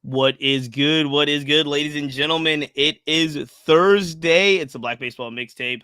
What is good? What is good, ladies and gentlemen? It is Thursday. It's the Black Baseball Mixtape.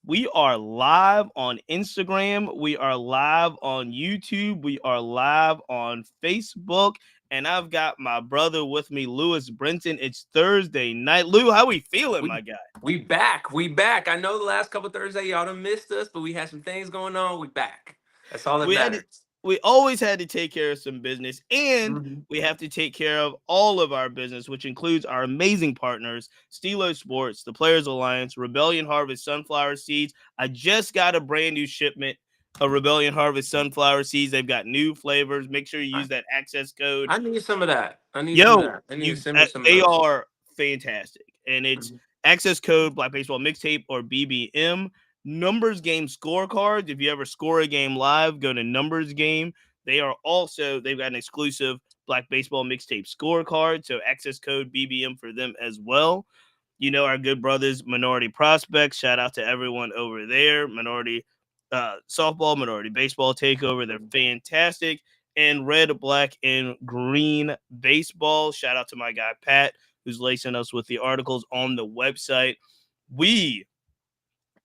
We are live on Instagram. We are live on YouTube. We are live on Facebook. And I've got my brother with me, Lewis Brinson. It's Thursday night. Lou, how we feeling, my guy? We back. We back. I know the last couple Thursdays y'all done missed us, but we had some things going on. We back. That's all that We had to, matters. we always had to take care of some business, and Mhm. we have to take care of all of our business, which includes our amazing partners, Stilo Sports, the Players Alliance, Rebellion Harvest Sunflower Seeds. I just got a brand new shipment of Rebellion Harvest Sunflower Seeds. They've got new flavors. Make sure you I, use that access code. I need some of that. I need some of Yo, that. I need to send me some of they those. are fantastic, and it's Mhm. access code Black Baseball Mixtape or BBM. Numbers Game scorecards. If you ever score a game live, go to Numbers Game. They've got an exclusive Black Baseball Mixtape scorecard, so access code BBM for them as well. You know our good brothers, Minority Prospects. Shout out to everyone over there. Minority softball, Minority Baseball Takeover. They're fantastic. And red, black, and green baseball. Shout out to my guy Pat, who's lacing us with the articles on the website. We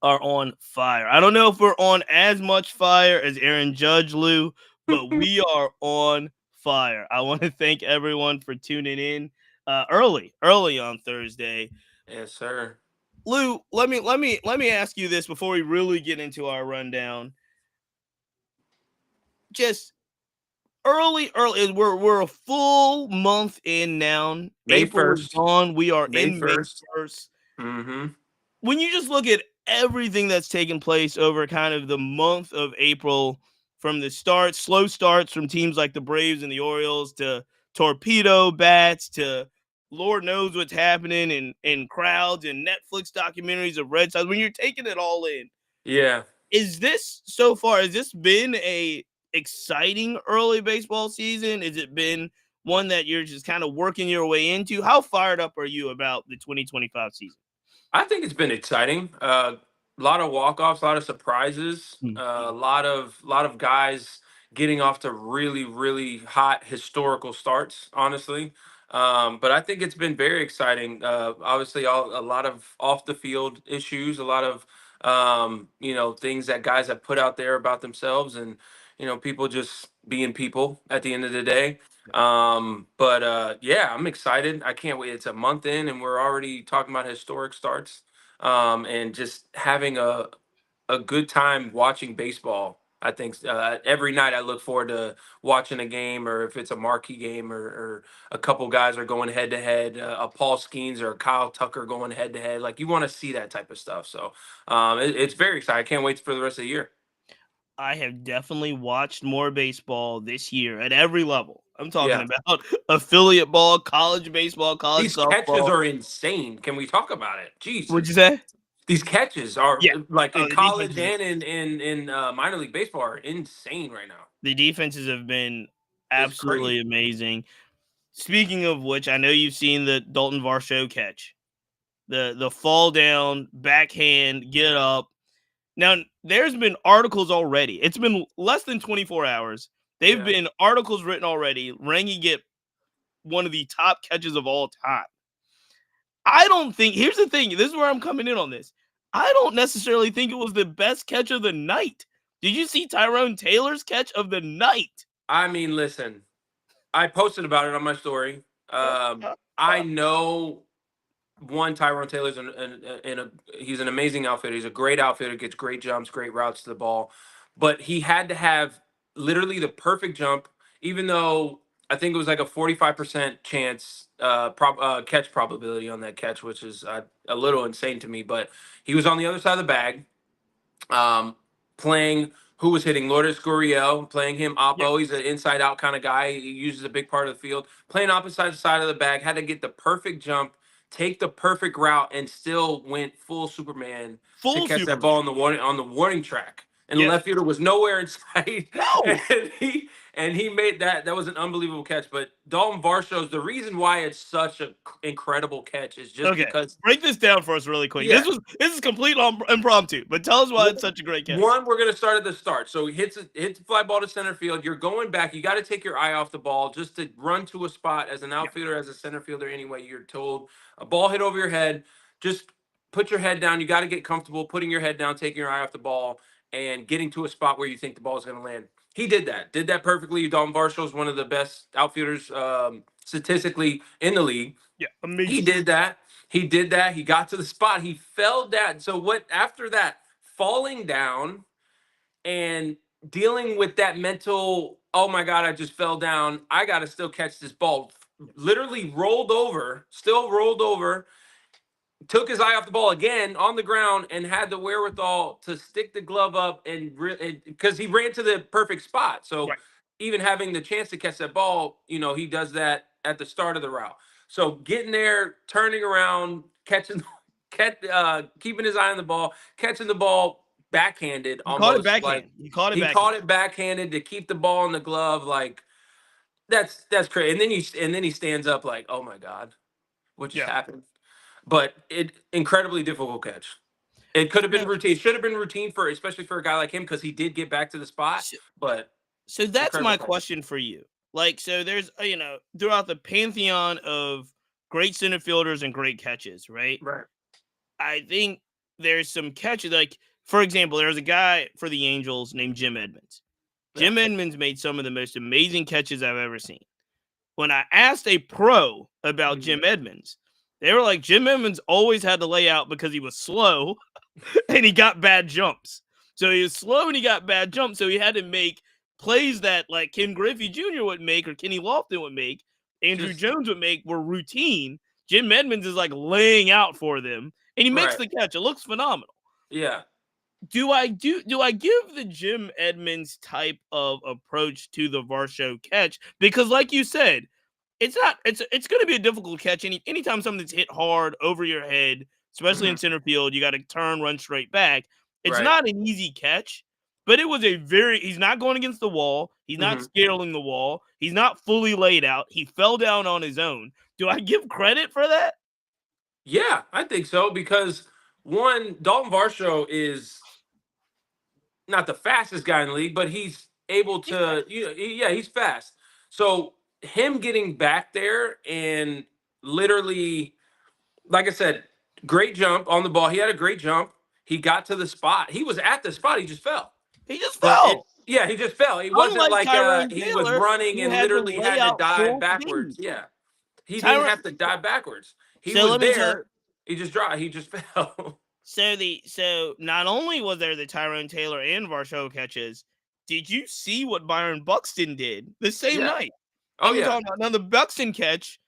are on fire. I don't know if we're on as much fire as Aaron Judge, Lou, but we are on fire. I want to thank everyone for tuning in early on Thursday. Yes, sir. Lou, let me ask you this before we really get into our rundown. Just early. We're a full month in now. May April is 1st. gone. We are May in May 1st. 1st. Mm-hmm. When you just look at everything that's taken place over kind of the month of April, from the slow starts from teams like the Braves and the Orioles to torpedo bats to Lord knows what's happening in crowds and Netflix documentaries of Red Sox, when you're taking it all in, Yeah. has this been a exciting early baseball season? Has it been one that you're just kind of working your way into? How fired up are you about the 2025 season? I think it's been exciting. A lot of walk-offs, a lot of surprises, a lot of guys getting off to really, really hot historical starts. Honestly, but I think it's been very exciting. Obviously, a lot of off the field issues, a lot of things that guys have put out there about themselves, and people just being people at the end of the day. But yeah, I'm excited. I can't wait. It's a month in and we're already talking about historic starts. And just having a good time watching baseball. I think every night I look forward to watching a game, or if it's a marquee game, or a couple guys are going head to head, a Paul Skeens or a Kyle Tucker going head to head. Like, you want to see that type of stuff. So it's very exciting. I can't wait for the rest of the year. I have definitely watched more baseball this year at every level. I'm talking Yeah. about affiliate ball, college baseball, college These catches softball. are insane. Can we talk about it? What'd you Jesus. say? These catches are Yeah. like Oh, in college and in minor league baseball are insane right now. the defenses have been It's absolutely crazy. amazing. Speaking of which, I know you've seen the Dalton Varsho catch. The fall down, backhand, get up. Now, there's been articles already. It's been less than 24 hours. They've Yeah. been articles written already ranking it one of the top catches of all time. I don't think, here's the thing. This is where I'm coming in on this. I don't necessarily think it was the best catch of the night. Did you see Tyrone Taylor's catch of the night? I mean, listen, I posted about it on my story. I know Tyrone Taylor's he's an amazing outfitter. He's a great outfitter, gets great jumps, great routes to the ball, but he had to have literally the perfect jump. Even though I think it was like a 45% chance catch probability on that catch, which is a little insane to me. But he was on the other side of the bag, playing. Who was hitting Lourdes Gurriel, playing him Yep. oppo. He's an inside out kind of guy. He uses a big part of the field. Playing opposite side of the bag, had to get the perfect jump, take the perfect route, and still went full Superman to Full catch that Superman. ball on the warning track. And the Yes. left fielder was nowhere in sight. No. and he and he made that. That was an unbelievable catch. But Dalton Varshaw's the reason why it's such an incredible catch is just Okay, because. break this down for us really quick. Yeah. This is complete impromptu, but tell us why it's such a great catch. One, we're gonna start at the start. So he hits the fly ball to center field. You're going back. You got to take your eye off the ball just to run to a spot as an outfielder, as a center fielder. Anyway, you're told a ball hit over your head. Just put your head down. You got to get comfortable putting your head down, taking your eye off the ball, and getting to a spot where you think the ball is going to land. He did that. Did that perfectly. Dalton Varsho is one of the best outfielders statistically in the league. Yeah, amazing. He did that. He did that. He got to the spot. He fell down. So what after that? Falling down and dealing with that mental, oh my God, I just fell down. I got to still catch this ball. Literally rolled over, still rolled over, took his eye off the ball again on the ground and had the wherewithal to stick the glove up and because he ran to the perfect spot. So Right. even having the chance to catch that ball, he does that at the start of the route. So getting there, turning around, keeping his eye on the ball, catching the ball backhanded, He caught it almost like backhand. He caught it he backhand. caught it backhanded to keep the ball in the glove. Like that's crazy. And then he stands up like, oh my God, what just happened? But incredibly difficult catch. It could have been routine. Should have been routine especially for a guy like him because he did get back to the spot. But so that's my catch. question for you. Like, so there's throughout the pantheon of great center fielders and great catches, right? Right. I think there's some catches. Like, for example, there's a guy for the Angels named Jim Edmonds. Jim Edmonds made some of the most amazing catches I've ever seen. When I asked a pro about Jim Edmonds, they were like, Jim Edmonds always had to lay out because he was slow and he got bad jumps. So he was slow and he got bad jumps. So he had to make plays that like Ken Griffey Jr. would make or Kenny Lofton would make, Andrew Jones would make were routine. Jim Edmonds is like laying out for them and he makes the catch. It looks phenomenal. Yeah. Do I give the Jim Edmonds type of approach to the Varsho catch? Because like you said, it's going to be a difficult catch. Anytime something's hit hard over your head, especially in center field, you got to turn, run straight back. It's not an easy catch, but it was he's not going against the wall. He's not scaling the wall. He's not fully laid out. He fell down on his own. Do I give credit for that? Yeah, I think so because one, Dalton Varsho is not the fastest guy in the league, but he's able to, he's fast. So him getting back there and literally, like I said, great jump on the ball. He had a great jump. He got to the spot. He was at the spot. He just fell. He just fell. He just fell. It wasn't like he was running and literally had to dive backwards. Yeah. He didn't have to dive backwards. He was there. He just dropped. He just fell. So not only was there the Tyrone Taylor and Varsho catches, did you see what Byron Buxton did the same night? I'm talking about now the Buxton catch,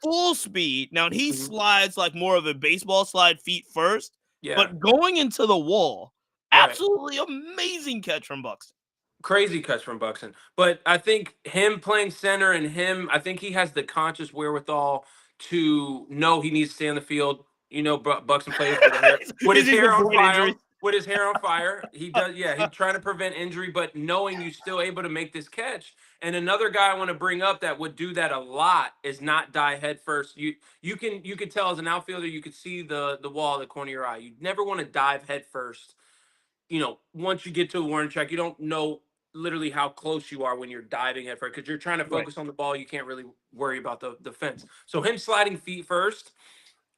full speed. Now he slides like more of a baseball slide, feet first, but going into the wall, absolutely amazing catch from Buxton. Crazy catch from Buxton. But I think him playing center and I think he has the conscious wherewithal to know he needs to stay on the field. Buxton plays with his hair on fire. With his hair on fire, he does. Yeah, he's trying to prevent injury, but knowing you're still able to make this catch. And another guy I want to bring up that would do that a lot is not die head first. You can tell as an outfielder, you could see the wall at the corner of your eye. You never want to dive head first. Once you get to a warning track, you don't know literally how close you are when you're diving head first because you're trying to focus on the ball. You can't really worry about the fence. So him sliding feet first.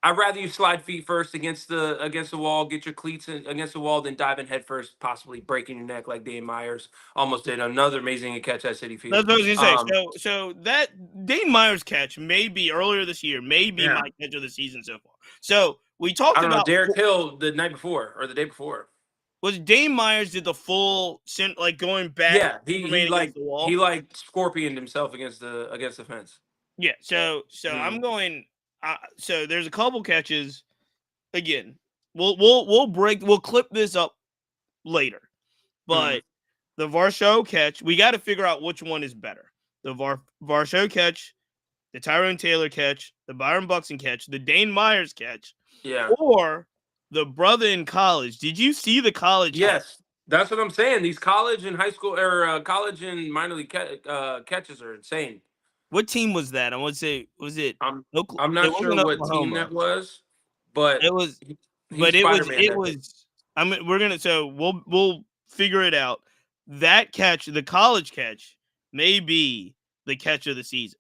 I'd rather you slide feet first against the wall, get your cleats against the wall, than diving head first, possibly breaking your neck like Dane Myers almost did. Another amazing catch at Citi Field. That's what I was gonna say. So that Dane Myers catch may be earlier this year, may be my catch of the season so far. So we talked about Derek Hill the night before or the day before. Was Dane Myers did the full like going back? Yeah, he like the wall. He like scorpioned himself against the fence. Yeah, so I'm going. So there's a couple catches. Again, we'll clip this up later, but the Varsho catch, we got to figure out which one is better: the Varsho catch, the Tyrone Taylor catch, the Byron Buxton catch, the Dane Myers catch, or the brother in college. Did you see the college? Yes. That's what I'm saying. These college and high school or college and minor league catches are insane. What team was that? I want to say, was it I'm Oklahoma? I'm It not sure wasn't what team Oklahoma. that was, but It was, he's but it was, Spider-Man it that kid. was. I mean, we're gonna, so we'll figure it out. That catch, the college catch, may be the catch of the season.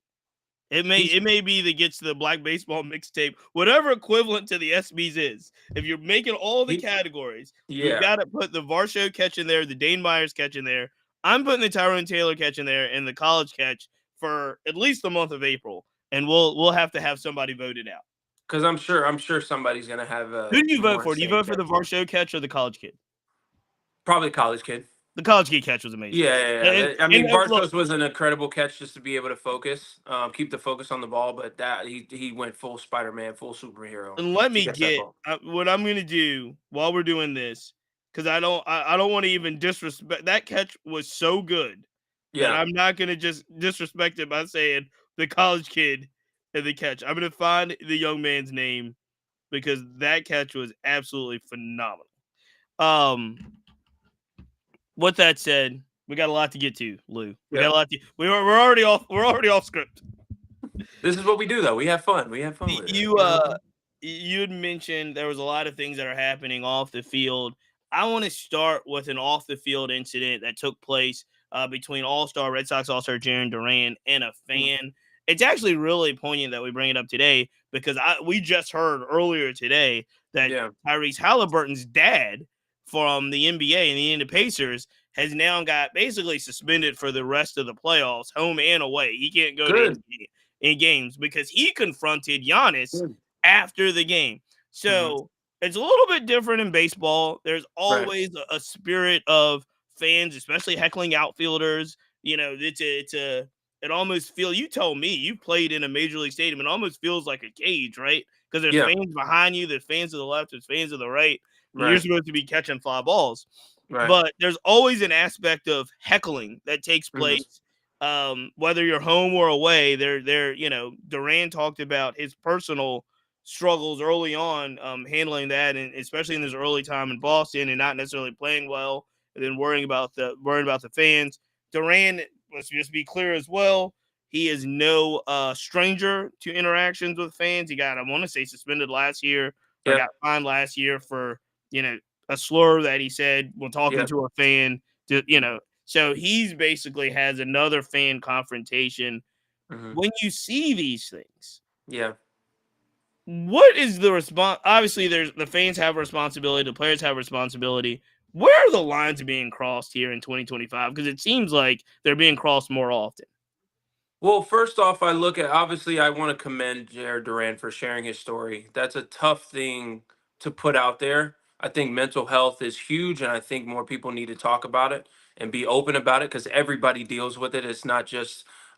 He's It may be that gets the Black Baseball Mixtape, whatever equivalent to the SBs is. If you're making all the he, categories, we've yeah, got to put the Varsho catch in there, the Dane Myers catch in there. I'm putting the Tyrone Taylor catch in there and the college catch for at least the month of April, and we'll have to have somebody voted out. because I'm sure somebody's gonna have Who do you vote more for? Do you insane vote for the catch. Varsho catch or the college kid? Probably college kid. The college kid catch was amazing. And, I and mean, look, Bartos was an incredible catch just to be able to focus, keep the focus on the ball. But that he went full Spider-Man, full superhero and let to me catch that get ball. what I'm going to do while we're doing this, because I don't want to even disrespect that catch was so good that Yeah, I'm not going to just disrespect it by saying the college kid and the catch. I'm going to find the young man's name because that catch was absolutely phenomenal. Um, with that said, we got a lot to get to, Lou. We got yeah. a lot to. We're already off. We're already off script. This is what we do, though. We have fun. We have fun with it. You You know what I mean? you had mentioned there was a lot of things that are happening off the field. I want to start with an off the field incident that took place between All-Star Red Sox All-Star Jarren Duran and a Mm. fan. It's actually really poignant that we bring it up today because we just heard earlier today that Yeah, Tyrese Halliburton's dad from the NBA and the Indiana Pacers has now got basically suspended for the rest of the playoffs, home and away. He can't go to good. in games because he confronted Giannis Good. after the game. Hmm. So it's a little bit different in baseball. There's Right. always a spirit of fans, especially heckling outfielders. You know, it almost feels. You told me you played in a major league stadium. It almost feels like a cage, right? Because there's Yeah. fans behind you, there's fans to the left, there's fans to the right, and you're Right. supposed to be catching fly balls. Right. But there's always an aspect of heckling that takes Hmm. place, whether you're home or away. Duran talked about his personal struggles early on, handling that, and especially in his early time in Boston, and not necessarily playing well, and then worrying about the fans. Duran, let's just be clear as well. He is no stranger to interactions with fans. He got, I want to say, suspended last year, or Yep. got fined last year for you know a slur that he said when talking Yep. to a fan. So he's basically has another fan confrontation. Hmm. When you see these things, Yeah. what is the response? Obviously, there's the fans have a responsibility, the players have a responsibility. Where are the lines being crossed here in 2025? Because it seems like they're being crossed more often. Well, first off, I look at obviously I want to commend Jared Duran for sharing his story. That's a tough thing to put out there. I think mental health is huge, and I think more people need to talk about it and be open about it because everybody deals with it.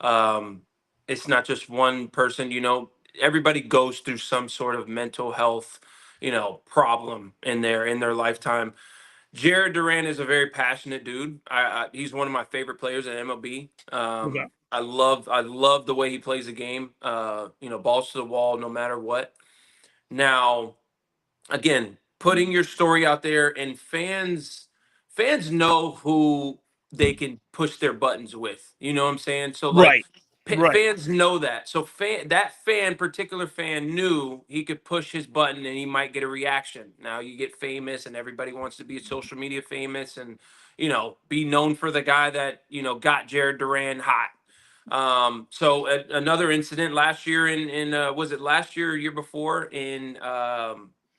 Um, it's not just one person. Everybody goes through some sort of mental health, problem in their lifetime. Jared Duran is a very passionate dude. He's one of my favorite players in MLB. Okay. I love the way he plays the game. Balls to the wall, no matter what. Now, again, putting your story out there, and fans know who they can push their buttons with. You know what I'm saying? So like Right. Right. fans know that. So particular fan knew he could push his button and he might get a reaction. Now you get famous and everybody wants to be social media famous and be known for the guy that got Jared Duran hot. So another incident last year in was it last year or year before in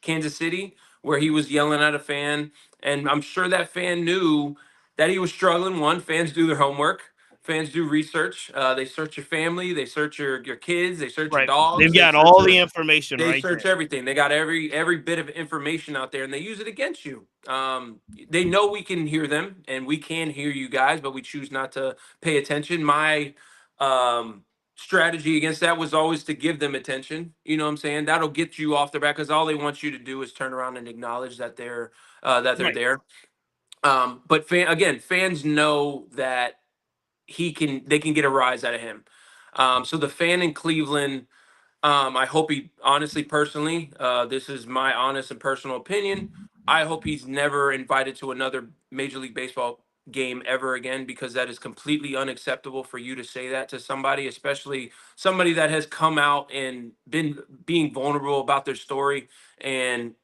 Kansas City where he was yelling at a fan, and I'm sure that fan knew that he was struggling. One, fans do their homework. Fans do research. They search your family. They search your kids. They search your Right. dogs. They've They got search all the your information they right search there. everything. They got every bit of information out there, and they use it against you. They know we can hear them, and we can hear you guys, but we choose not to pay attention. My strategy against that was always to give them attention. You know what I'm saying? That'll get you off their back because all they want you to do is turn around and acknowledge that they're Right. there. But fans know that they can get a rise out of him. So the fan in Cleveland, I hope he honestly, personally, this is my honest and personal opinion. I hope he's never invited to another Major League Baseball game ever again, because that is completely unacceptable for you to say that to somebody, especially somebody that has come out and been being vulnerable about their story. And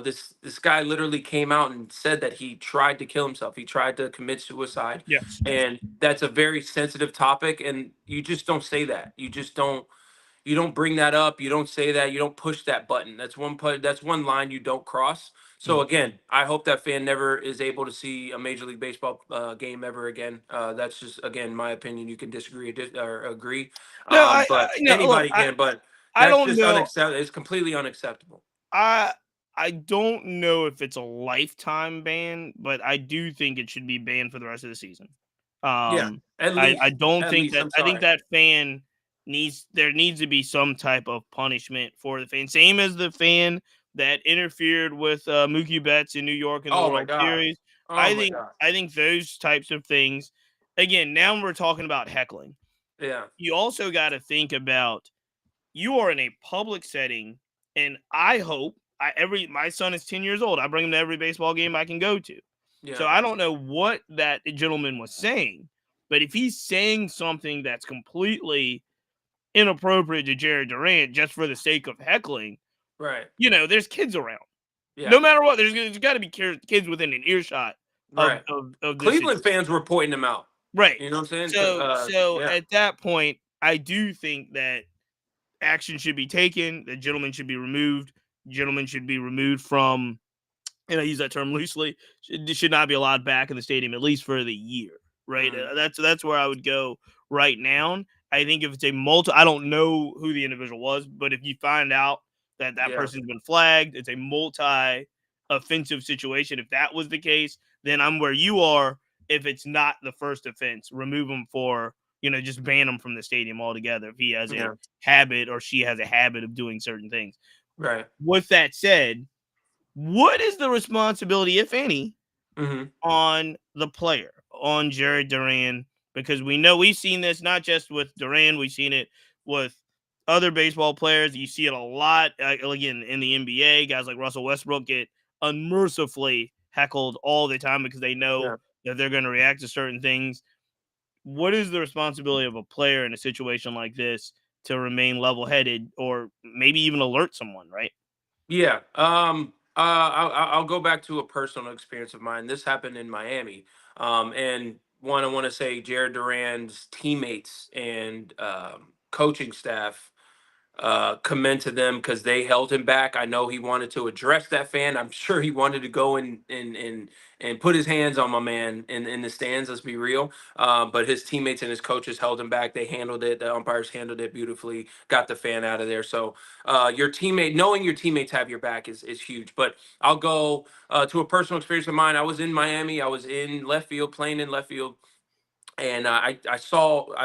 this guy literally came out and said that he tried to kill himself. He tried to commit suicide, Yes. and that's a very sensitive topic. And you just don't say that. You don't bring that up. You don't say that. You don't push that button. That's one line you don't cross. So Mm. again, I hope that fan never is able to see a Major League Baseball game ever again. That's just again my opinion. You can disagree or agree, No, but no. Look, anybody can. But I that's don't just know. unacceptable. It's completely unacceptable. I I don't know if it's a lifetime ban, but I do think it should be banned for the rest of the season. Yeah, Um, at I least, don't at think least. that I'm I think sorry. that fan needs to be some type of punishment for the fan. Same as the fan that interfered with Mookie Betts in New York in the Oh my World God. Series. Oh my God. I think those types of things. Again, now we're talking about heckling. Yeah. You also got to think about you are in a public setting, and I hope every my son is 10 years old. I bring him to every baseball game I can go to. So Yeah. I don't know what that gentleman was saying, but if he's saying something that's completely inappropriate to Jared Durant just for the sake of heckling, Right. there's kids around. Yeah. No matter what, there's got to be kids within an earshot of Right. this Cleveland situation. fans were pointing him out. Right. You know what I'm saying? So Yeah. at that point, I do think that action should be taken. The gentleman should be removed. Gentleman should be removed from, and I use that term loosely, should not be allowed back in the stadium at least for the year. Right. Mhm. That's where I would go right now. I think if it's a I don't know who the individual was, but if you find out that that Yeah. person's been flagged, it's a multi offensive situation. If that was the case, then I'm where you are. If it's not the first offense, remove him for, just ban him from the stadium altogether if he has a Yeah. habit or she has a habit of doing certain things. Right. With that said, what is the responsibility, if any, Mhm. on the player, on Jared Duran? Because we know we've seen this not just with Duran, we've seen it with other baseball players. You see it a lot, again, in the NBA. Guys like Russell Westbrook get unmercifully heckled all the time because they know Yeah. that they're going to react to certain things. What is the responsibility of a player in a situation like this to remain level headed or maybe even alert someone, right? Yeah. I'll go back to a personal experience of mine. This happened in Miami. And one, I want to say Jared Duran's teammates and coaching staff commend to them because they held him back. I know he wanted to address that fan. I'm sure he wanted to go and put his hands on my man in the stands. Let's be real. But his teammates and his coaches held him back. They handled it. The umpires handled it beautifully. Got the fan out of there. So knowing your teammates have your back is huge. But I'll go to a personal experience of mine. I was in Miami. I was in left field, playing in left field, and I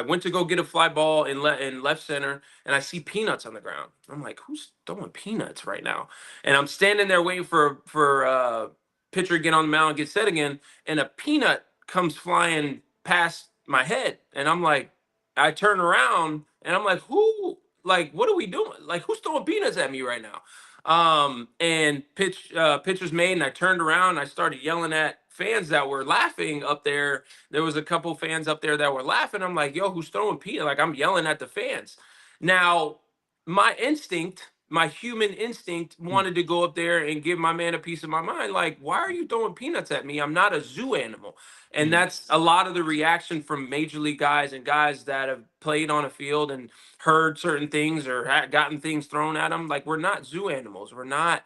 went to go get a fly ball in left center, and I see peanuts on the ground. I'm like, who's throwing peanuts right now? And I'm standing there waiting for pitcher to get on the mound and get set again, and a peanut comes flying past my head, and I'm like, I turn around and I'm like, who? Like, what are we doing? Like, who's throwing peanuts at me right now? And pitcher's made, and I turned around and I started yelling at fans that were laughing up there. There was a couple fans up there that were laughing. I'm like, yo, who's throwing peanut? Like, I'm yelling at the fans. Now, my human instinct Mm, wanted to go up there and give my man a piece of my mind. Like, why are you throwing peanuts at me? I'm not a zoo animal. And mm, that's a lot of the reaction from major league guys and guys that have played on a field and heard certain things or gotten things thrown at them. Like, we're not zoo animals. We're not,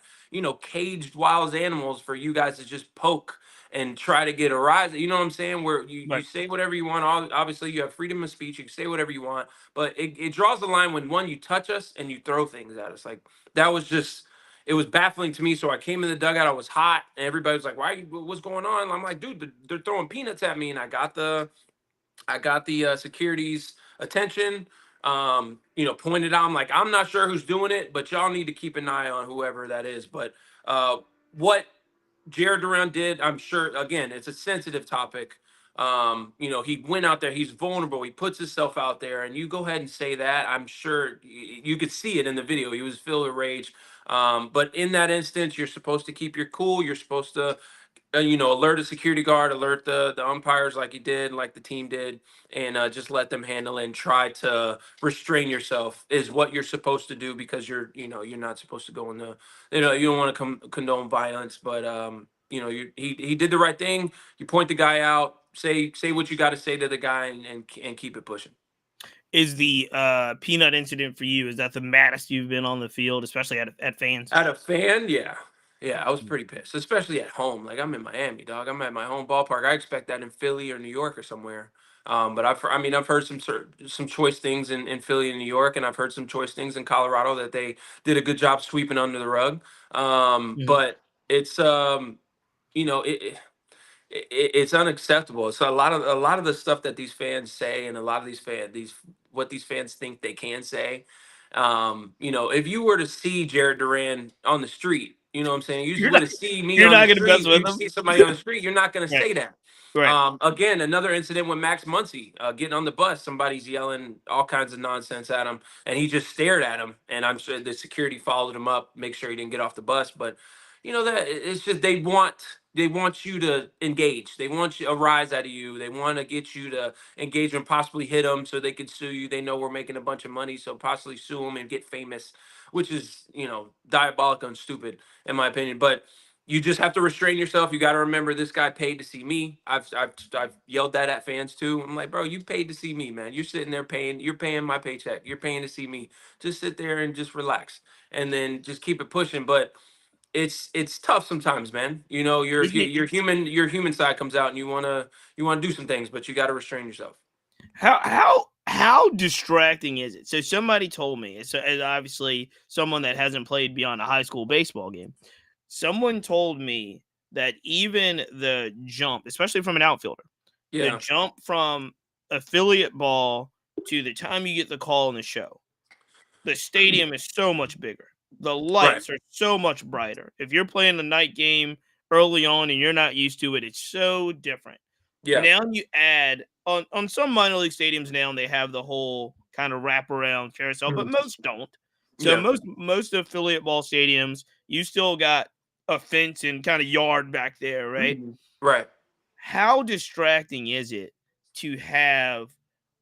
caged wild animals for you guys to just poke and try to get a rise. You know what I'm saying? Where you right. say whatever you want. Obviously, you have freedom of speech. You can say whatever you want, but it draws the line when one, you touch us and you throw things at us. Like, that was just, it was baffling to me. So I came in the dugout. I was hot, and everybody was like, "Why? What's going on?" I'm like, "Dude, they're throwing peanuts at me," and I got the security's attention. Pointed out. I'm like, I'm not sure who's doing it, but y'all need to keep an eye on whoever that is. But what Jared Duran did, I'm sure, again, it's a sensitive topic. He went out there, he's vulnerable, he puts himself out there, and you go ahead and say that. I'm sure you could see it in the video. He was filled with rage. But in that instance, you're supposed to keep your cool. You're supposed to alert a security guard, alert the umpires like you did, like the team did, and just let them handle it and try to restrain yourself is what you're supposed to do, because you're not supposed to go in the, you don't want to condone violence, but he did the right thing. You point the guy out, say what you got to say to the guy, and keep it pushing. Is the peanut incident for you? Is that the maddest you've been on the field, especially at fans? At a fan, yeah. Yeah, I was pretty pissed, especially at home. Like, I'm in Miami, dog. I'm at my home ballpark. I expect that in Philly or New York or somewhere. But I've heard some choice things in Philly and New York, and I've heard some choice things in Colorado that they did a good job sweeping under the rug. Mhm. But it's you know, it's unacceptable. So a lot of the stuff that these fans say, and a lot of these what these fans think they can say. If you were to see Jared Duran on the street, you know what I'm saying? You just You're were not to see me you're on the not gonna mess street, with you them. see somebody on the street, you're not gonna Right, say that. right. Again, another incident with Max Muncy, getting on the bus, somebody's yelling all kinds of nonsense at him, and he just stared at him. And I'm sure the security followed him up, make sure he didn't get off the bus. But that it's just they want you to engage. They want you a rise out of you. They want to get you to engage and possibly hit them so they can sue you. They know we're making a bunch of money, so possibly sue them and get famous, which is diabolical and stupid in my opinion. But you just have to restrain yourself. You got to remember, this guy paid to see me. I've yelled that at fans too. I'm like, bro, you paid to see me, man. You're sitting there paying. You're paying my paycheck. You're paying to see me. Just sit there and just relax, and then just keep it pushing. But it's tough sometimes, man. Isn't it Your human side comes out, and you wanna do some things, but you got to restrain yourself. how distracting is it? So somebody told me, so as obviously someone that hasn't played beyond a high school baseball game, someone told me that even the jump, especially from an outfielder, the Yeah. jump from affiliate ball to the time you get the call in the show, the stadium is so much bigger. The Right. lights are so much brighter. If you're playing the night game early on and you're not used to it, it's so different. Yeah. Now you add on some minor league stadiums now they have the whole kind of wraparound carousel, but Mhm. most don't. So Yeah. most affiliate ball stadiums, you still got a fence and kind of yard back there, right? Mhm. Right. How distracting is it to have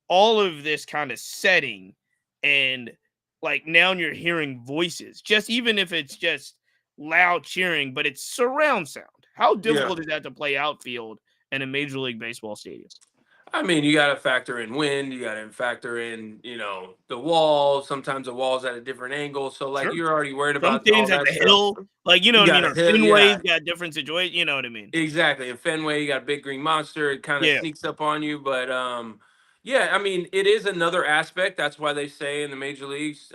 all of this kind of setting and like now you're hearing voices, just even if it's just loud cheering, but it's surround sound. How Yeah. difficult is that to play outfield in a major league baseball stadium? I mean, you got to factor in wind. You got to factor in, the walls. Sometimes the walls at a different angle. So, like, Sure. you're already worried Some about all stadiums have that the stuff. hill, like, you know You what I got mean, a or hill. Fenway's Yeah. got different situation, you know what I mean? Exactly. In Fenway, you got a big green monster. It kind of Yeah. sneaks up on you, but yeah. I mean, it is another aspect. That's why they say in the major leagues,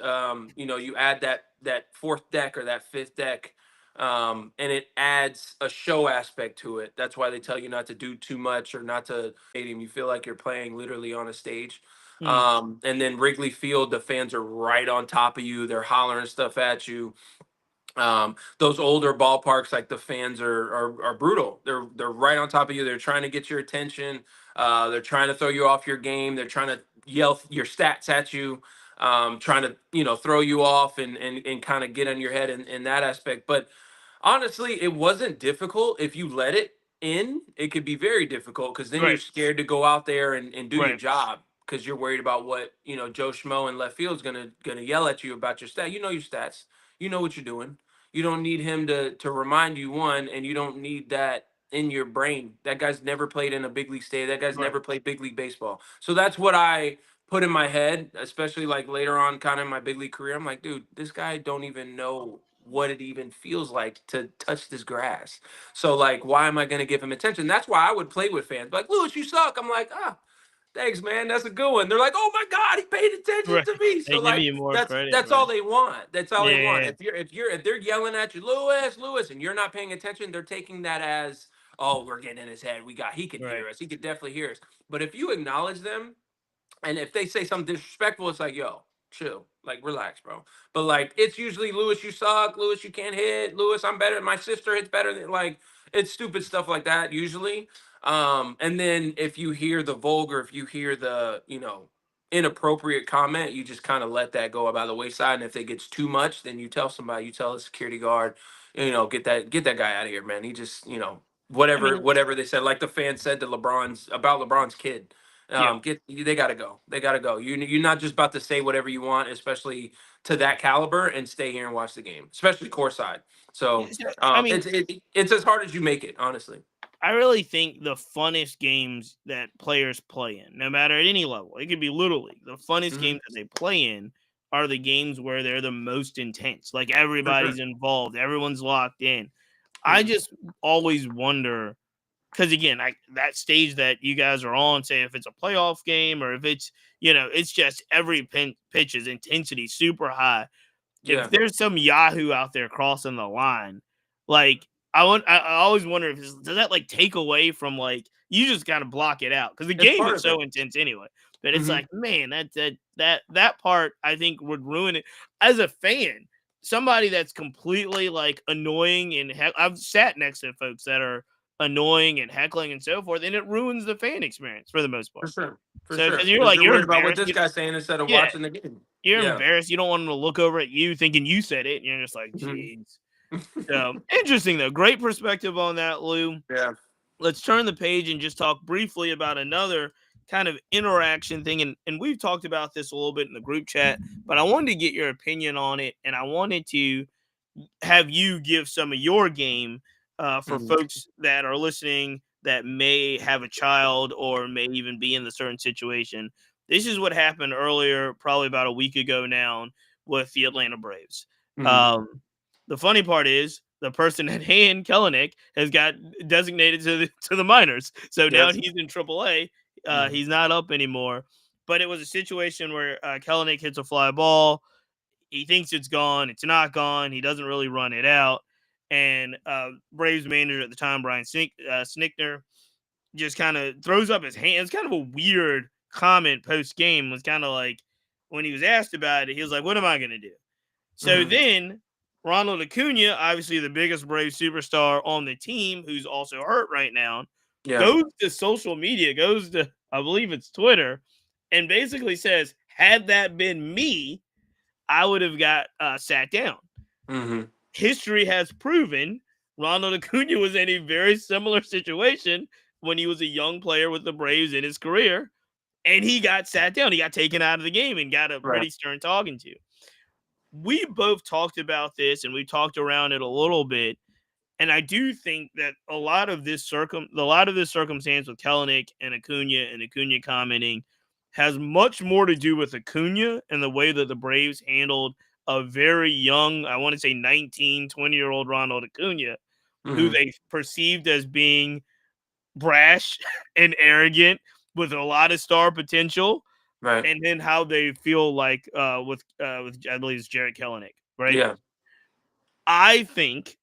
you add that fourth deck or that fifth deck, and it adds a show aspect to it. That's why they tell you not to do too much or not to stadium. You feel like you're playing literally on a stage. Mm, And then Wrigley Field, the fans are right on top of you. They're hollering stuff at you. Those older ballparks, like, the fans are brutal. They're right on top of you. They're trying to get your attention. They're trying to throw you off your game. They're trying to yell your stats at you, trying to throw you off and kind of get on your head in that aspect. But honestly, it wasn't difficult. If you let it in, it could be very difficult, because then you're right, scared to go out there and do your right, job, because you're worried about what Joe Schmo in left field is gonna yell at you about your stat. You know your stats. You know what you're doing. You don't need him to remind you, one, and you don't need that in your brain. That guy's never played in a big league state. That guy's right, never played big league baseball. So that's what I put in my head, especially like later on, kind of in my big league career. I'm like, dude, this guy don't even know what it even feels like to touch this grass. So, like, why am I going to give him attention? That's why I would play with fans. Like, Lewis, you suck. I'm like, thanks, man. That's a good one. They're like, oh my God, he paid attention right. to me. They So, give like, you more that's credit, that's all right? they want. That's all Yeah, they yeah, want. yeah. If they're yelling at you, Lewis, Lewis, and you're not paying attention, they're taking that as, oh, we're getting in his head. He can Right, hear us. He could definitely hear us. But if you acknowledge them, and if they say something disrespectful, it's like, yo, chill, like, relax, bro. But, like, it's usually, Lewis, you suck. Lewis, you can't hit. Lewis, I'm better. My sister hits better than, like, it's stupid stuff like that usually. And then if you hear the vulgar, if you hear the, inappropriate comment, you just kind of let that go by the wayside. And if it gets too much, then you tell somebody, you tell a security guard, get that guy out of here, man. He just, I mean, whatever they said, like the fan said to LeBron's kid. yeah. They gotta go. They gotta go. You're not just about to say whatever you want, especially to that caliber, and stay here and watch the game, especially courtside. Yeah, So so, I mean, it's as hard as you make it, honestly. I really think the funnest games that players play in, no matter at any level, it could be Little League, the funnest Hmm. games that they play in are the games where they're the most intense. Like For everybody's sure. involved, everyone's locked in. I Hmm. just always wonder because again, that stage that you guys are on, say if it's a playoff game or if it's it's just every pitch is intensity super high. If Yeah. there's some Yahoo out there crossing the line, like I always wonder if does that like take away from like you just got to block it out because the It's game part is of it. so intense anyway. But it's Hmm. like, man, that part I think would ruin it as a fan. Somebody that's completely like annoying and I've sat next to folks that are annoying and heckling and so forth, and it ruins the fan experience for the most For part. sure. For So sure. because you're Because like you're you're worried about what embarrassed, this guy's saying instead of yeah, watching the game. you're Yeah. embarrassed. You don't want them to look over at you thinking you said it, and you're just like, Mhm. "Jeez." So interesting though. Great perspective on that, Lou. Yeah. Let's turn the page and just talk briefly about another kind of interaction thing. And we've talked about this a little bit in the group chat, but I wanted to get your opinion on it, and I wanted to have you give some of your game for Mhm. folks that are listening that may have a child or may even be in the certain situation. This is what happened earlier, probably about a week ago now, with the Atlanta Braves. Mhm. Um, the funny part is the person at hand, Kellenick, has got designated to the minors, so now Yep. he's in AAA. Mhm. He's not up anymore. But it was a situation where Kellenick hits a fly ball. He thinks it's gone. It's not gone. He doesn't really run it out. And Braves manager at the time, Brian Snickner, just kind of throws up his hand. It's kind of a weird comment post game. Was kind of like when he was asked about it, he was like, "What am I going to do?" So Mhm. then Ronald Acuna, obviously the biggest Brave superstar on the team, who's also hurt right now, Yeah. goes to social media, goes to I believe it's Twitter, and basically says, "Had that been me, I would have got sat down." Mhm. History has proven Ronald Acuna was in a very similar situation when he was a young player with the Braves in his career, and he got sat down. He got taken out of the game and got a Right. pretty stern talking to. We both talked about this and we talked around it a little bit. And I do think that a lot of this circumstance with Kellenic and Acuna commenting has much more to do with Acuna and the way that the Braves handled a very young, I want to say 19, 20-year-old Ronald Acuna, who Mhm. they perceived as being brash and arrogant with a lot of star potential, Right. and then how they feel like with I believe it's Jared Kellenic, right? Yeah. I think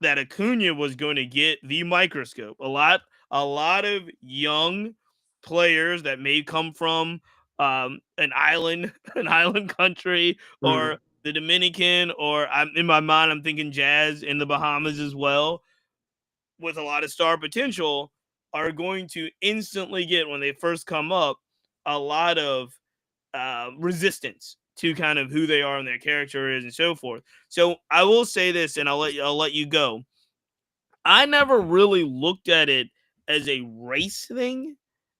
that Acuna was going to get the microscope. A lot of young players that may come from an island, an island country, Mhm. or the Dominican, or I'm in my mind, I'm thinking Jazz in the Bahamas as well, with a lot of star potential, are going to instantly get when they first come up a lot of resistance to kind of who they are and their character is and so forth. So I will say this, and I'll let you go. I never really looked at it as a race thing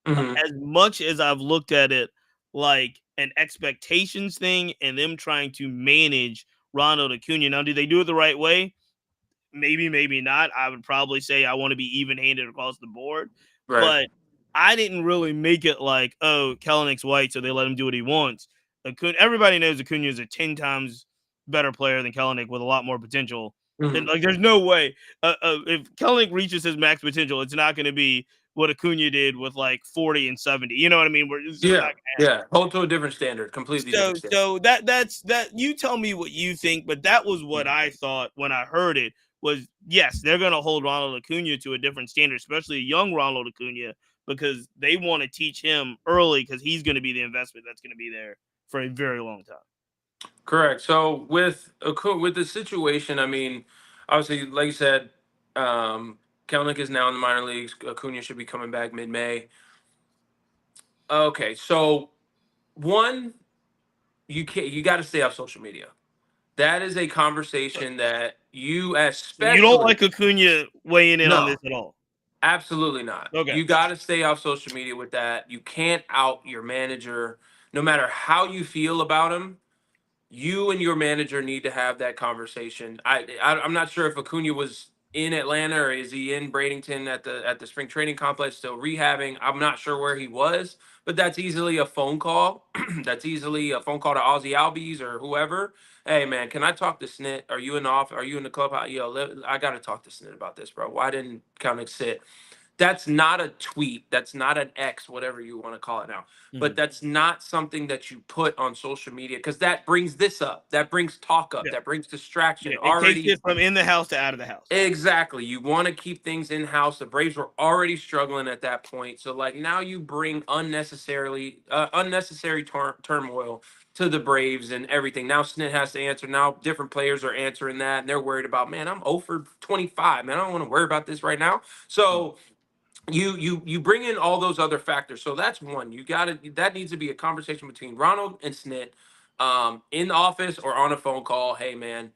Mhm. as much as I've looked at it like an expectations thing and them trying to manage Ronald Acuna. Now, do they do it the right way? Maybe, maybe not. I would probably say I want to be even handed across the board. Right. But I didn't really make it like, oh, Kelenick's white, so they let him do what he wants. Everybody knows Acuna is a 10 times better player than Kellenic with a lot more potential. And Mhm. like, there's no way if Kellenic reaches his max potential, it's not going to be what Acuna did with like 40 and 70. You know what I mean? Where it's just not Yeah. going to happen. Yeah. Hold to a different standard. Completely So different standard. so that's that you tell me what you think, but that was what Mhm. I thought when I heard it was yes, they're gonna hold Ronald Acuna to a different standard, especially a young Ronald Acuna, because they want to teach him early because he's gonna be the investment that's gonna be there for a very long time. Correct. So with the situation, I mean, obviously, like you said, Kelnick is now in the minor leagues. Acuna should be coming back mid-May. Okay, so one, you got to stay off social media. That is a conversation that you So you don't especially like Acuna weighing in on no, this at all? absolutely not. Okay. You got to stay off social media with that. You can't out your manager, no matter how you feel about him. You and your manager need to have that conversation. I'm not sure if Acuna was in Atlanta or is he in Bradenton at the spring training complex still rehabbing. I'm not sure where he was, but that's easily a phone call. That's easily a phone call to Ozzy Albies or whoever. Hey man, can I talk to Snit? Are you in the office? Are you in the clubhouse? I got to talk to Snit about this, bro. Why didn't kind of sit? That's not a tweet. That's not an X, whatever you want to call it now. But Mhm. that's not something that you put on social media because that brings this up. That brings talk up. Yeah. That brings distraction. Yeah. It takes Already, it from in the house to out of the house. exactly. You want to keep things in house. The Braves were already struggling at that point. So, like, now you bring unnecessary turmoil to the Braves and everything. Now Snit has to answer. Now different players are answering that, and they're worried about, man, I'm 0 for 25. Man, I don't want to worry about this right now. Mhm. So, you bring in all those other factors. So that's one. That needs to be a conversation between Ronald and Snit, in the office or on a phone call. Hey man,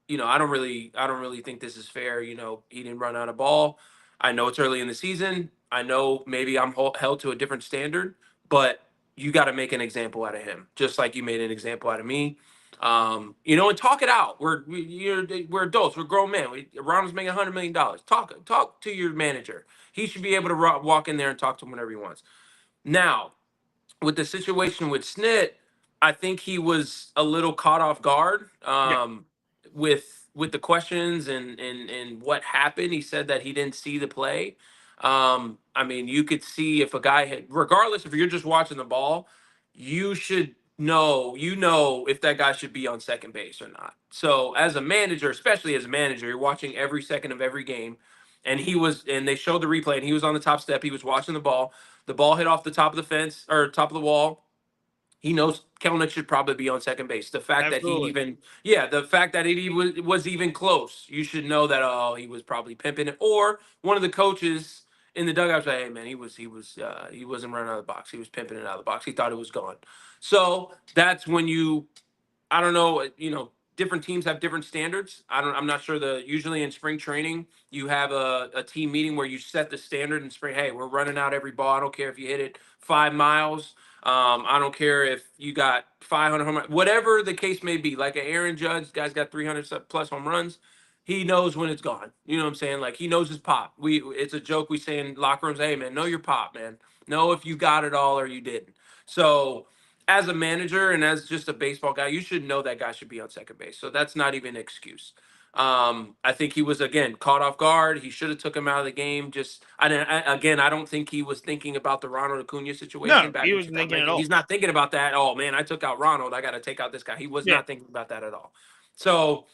I don't really think this is fair. He didn't run out of ball. I know it's early in the season. I know maybe I'm held to a different standard, but you got to make an example out of him, just like you made an example out of me. And talk it out. We're adults. We're grown men. Ronald's making $100 million. Talk to your manager. He should be able to walk in there and talk to him whenever he wants. Now, with the situation with Snit, I think he was a little caught off guard, Yeah. with the questions and what happened. He said that he didn't see the play. I mean, you could see if a guy had, regardless if you're just watching the ball, you should know if that guy should be on second base or not. So as a manager, especially as a manager, you're watching every second of every game. And they showed the replay, and he was on the top step. He was watching the ball. The ball hit off the top of the fence or top of the wall. He knows Kelnick should probably be on second base. The fact that Absolutely. the fact that it was even close, you should know that he was probably pimping it. Or one of the coaches in the dugout said, "Hey man, he wasn't running out of the box. He was pimping it out of the box. He thought it was gone." So that's when I don't know, different teams have different standards. I'm not sure usually in spring training, you have a team meeting where you set the standard in spring. Hey, we're running out every ball. I don't care if you hit it 5 miles. I don't care if you got 500 home runs, whatever the case may be. Like an Aaron Judge, guy's got 300 plus home runs. He knows when it's gone. You know what I'm saying? Like he knows his pop. It's a joke we say in locker rooms. Hey man, know your pop, man. Know if you got it all or you didn't. So as a manager and as just a baseball guy, you should know that guy should be on second base. So that's not even an excuse. I think he was again caught off guard. He should have took him out of the game. I don't think he was thinking about the Ronald Acuna situation No, back he in wasn't thinking at 2019. all. He's not thinking about that. Oh man, I took out Ronald. I got to take out this guy. He was Yeah. not thinking about that at all. So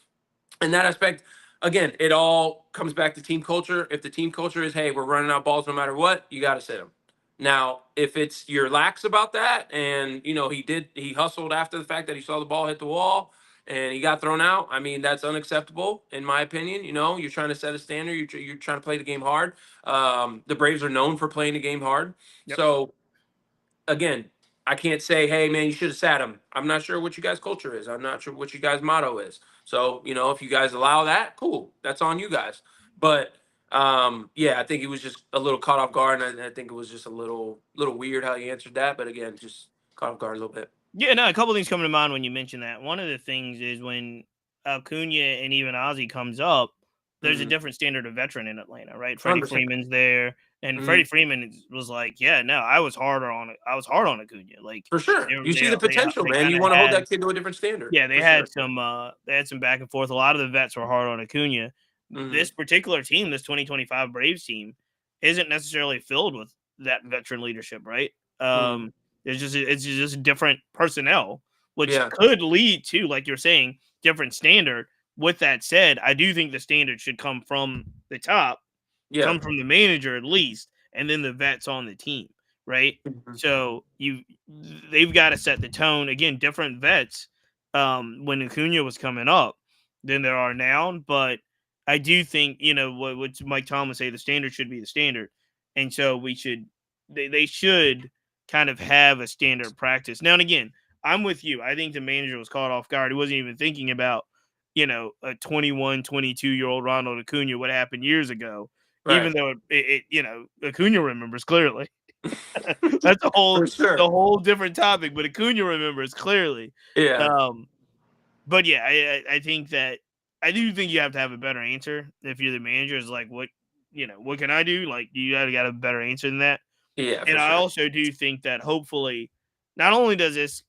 in that aspect, again, it all comes back to team culture. If the team culture is, hey, we're running out balls no matter what, you got to sit him. Now, if it's you're lax about that, and he hustled after the fact that he saw the ball hit the wall and he got thrown out. I mean, that's unacceptable in my opinion. You're trying to set a standard. You're trying to play the game hard. The Braves are known for playing the game hard. Yep. So again, I can't say, hey man, you should have sat him. I'm not sure what you guys' culture is. I'm not sure what you guys' motto is. So, if you guys allow that, cool. That's on you guys. But yeah, I think he was just a little caught off guard, and I think it was just a little weird how he answered that. But again, just caught off guard a little bit. Yeah, no, a couple things come to mind when you mention that. One of the things is when Acuna and even Ozzy comes up, there's a Mm-hmm. different standard of veteran in Atlanta, right? Freddie 100%. Freeman's there, and Mm-hmm. Freddie Freeman was like, "Yeah, no, I was hard on Acuna. Like For sure. You see the potential, they man. kind You of want to hold had, that kid to a different standard. yeah, For sure. they had some back and forth. A lot of the vets were hard on Acuna. Mm-hmm. This particular team, this 2025 Braves team, isn't necessarily filled with that veteran leadership, right? Mm-hmm. It's just different personnel, which Yeah. could lead to, like you're saying, different standard. With that said, I do think the standard should come from the top, Yeah. come from the manager at least, and then the vets on the team, right? Mm-hmm. So they've got to set the tone. Again, different vets when Acuna was coming up than there are now, but I do think what Mike Thomas say the standard should be the standard, and so they should kind of have a standard practice. Now and again, I'm with you. I think the manager was caught off guard. He wasn't even thinking about, a 21, 22-year-old Ronald Acuna, what happened years ago, even Right. though Acuna remembers clearly. That's For the sure. whole different topic, but Acuna remembers clearly. Yeah. Um, but yeah, I think that I do think you have to have a better answer if you're the manager. Is like what can I do? Like you got a better answer than that. Yeah, And for I sure. also do think that hopefully, not only does this,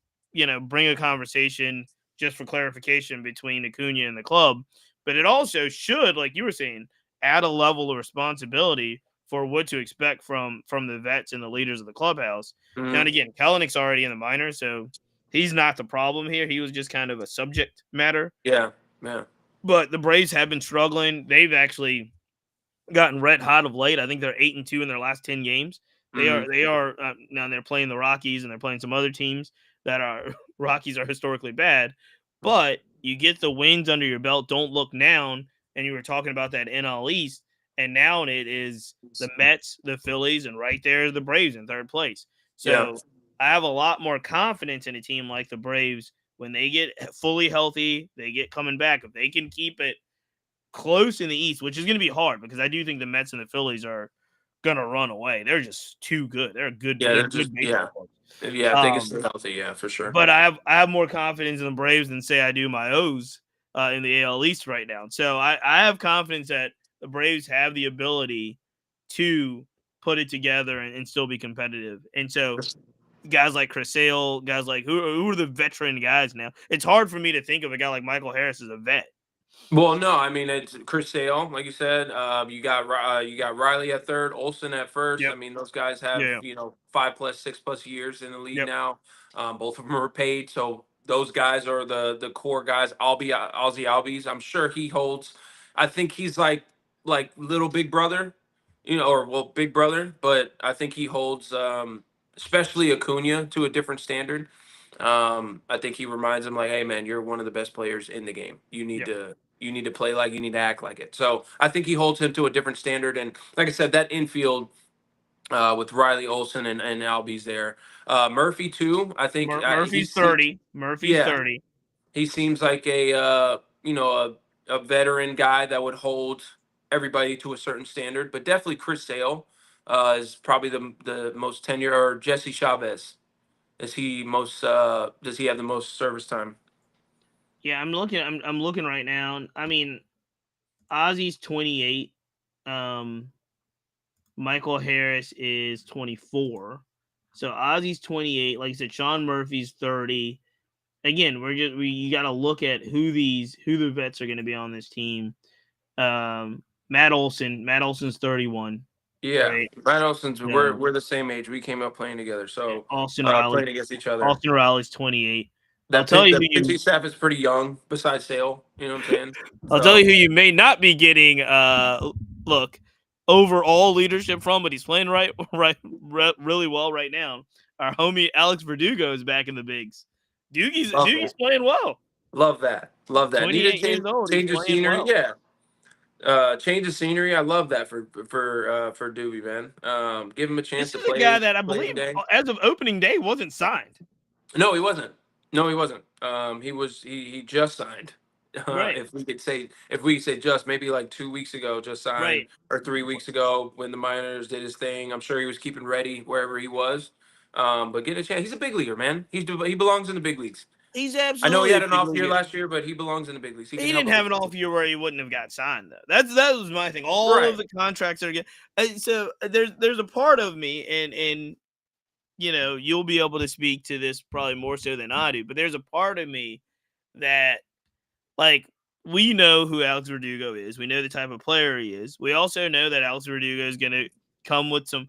bring a conversation just for clarification between Acuna and the club, but it also should, like you were saying, add a level of responsibility for what to expect from the vets and the leaders of the clubhouse. Now and Hmm. again, Kalanick's already in the minors, so he's not the problem here. He was just kind of a subject matter. Yeah. Yeah. But the Braves have been struggling. They've actually gotten red hot of late. I think they're 8-2 in their last 10 games. They Hmm. are they are now they're playing the Rockies and they're playing some other teams that are Rockies are historically bad, but you get the wins under your belt. Don't look down. And you were talking about that NL East, and now it is the Mets, the Phillies, and right there the Braves in third place. Yeah. So I have a lot more confidence in a team like the Braves when they get fully healthy. They get coming back. If they can keep it close in the East, which is going to be hard because I do think the Mets and the Phillies are going to run away. They're just too good. Yeah. They're They're just good baseball yeah. clubs. Yeah. If they can Um, stay healthy, yeah, for sure. but I have more confidence in the Braves than say I do my O's in the AL East right now. So I have confidence that the Braves have the ability to put it together and still be competitive. And so guys like Chris Sale, guys like who are the veteran guys now? It's hard for me to think of a guy like Michael Harris as a vet. Well, no, I mean it's Chris Sale, like you said. You got Riley at third, Olson at first. I Yep. mean those guys have Yeah. 5+, 6+ years in the league Yep. now. Both of them are paid, so those guys are the core guys. Ozzy Albies. I'm sure he holds. I think he's like little big brother, or well big brother, but I think he holds especially Acuna to a different standard. I think he reminds him like, hey man, you're one of the best players in the game. Yep. You need to play like you need to act like it. So I think he holds him to a different standard. And like I said, that infield with Riley Olson and Albies there, Murphy too. I think Murphy's 30. Murphy's yeah, 30. he seems like a veteran guy that would hold everybody to a certain standard. But definitely Chris Sale is probably the most tenure, or Jesse Chavez. Is he most? Does he have the most service time? Yeah, I'm looking right now. I mean, Ozzy's 28. Um, Michael Harris is 24. So Ozzy's 28. Like I said, Sean Murphy's 30. Again, you got to look at who the vets are going to be on this team. Matt Olson's 31, Yeah, right? Matt Olson's. We're Um, we're the same age. We came up playing together, so Austin Riley playing against each other. Austin Riley's 28. I'll That tell you the who pitching you staff is pretty young, besides Sale. You know what I'm saying? I'll tell So you who you may not be getting look overall leadership from, but he's playing really well right now. Our homie Alex Verdugo is back in the bigs. love Doogie's that. playing well. Love that. Love that. Need a 28 years old. He's change of playing scenery. well. Yeah. Change of scenery. I love that for Doobie, man. Give him a chance This to is a guy play that I playing believe, day. as of opening day, wasn't signed. No, he wasn't. No, he wasn't. He just signed. Right, If we could say just maybe like 2 weeks ago, just signed, right. or 3 weeks ago when the minors did his thing. I'm sure he was keeping ready wherever he was. But get a chance. He's a big leaguer, man. He belongs in the big leagues. He's I know he absolutely a had an big off year leaguer. last year, but he belongs in the big leagues. He can He help didn't a have big an team. off year where he wouldn't have got signed though. That was my thing. All of Right. the contracts are getting so there's a part of me and you'll be able to speak to this probably more so than I do, but there's a part of me that like we know who Alex Verdugo is. We know the type of player he is. We also know that Alex Verdugo is going to come with some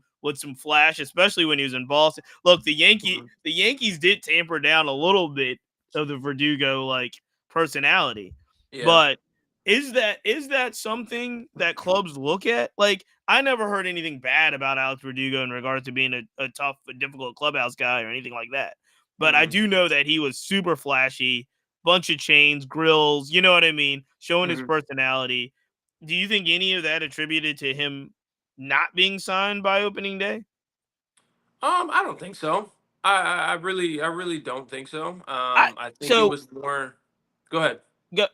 flash, especially when he was in Boston. Look, Mhm. the Yankees did tamper down a little bit of the Verdugo like personality. Yeah. But is that something that clubs look at? Like I never heard anything bad about Alex Verdugo in regards to being a tough, a difficult clubhouse guy or anything like that. But I Hmm. do know that he was super flashy, bunch of chains, grills, you know what I mean, showing his Hmm. personality. Do you think any of that attributed to him not being signed by opening day? I don't think so. I really don't think so. I I think it so was more. Go ahead.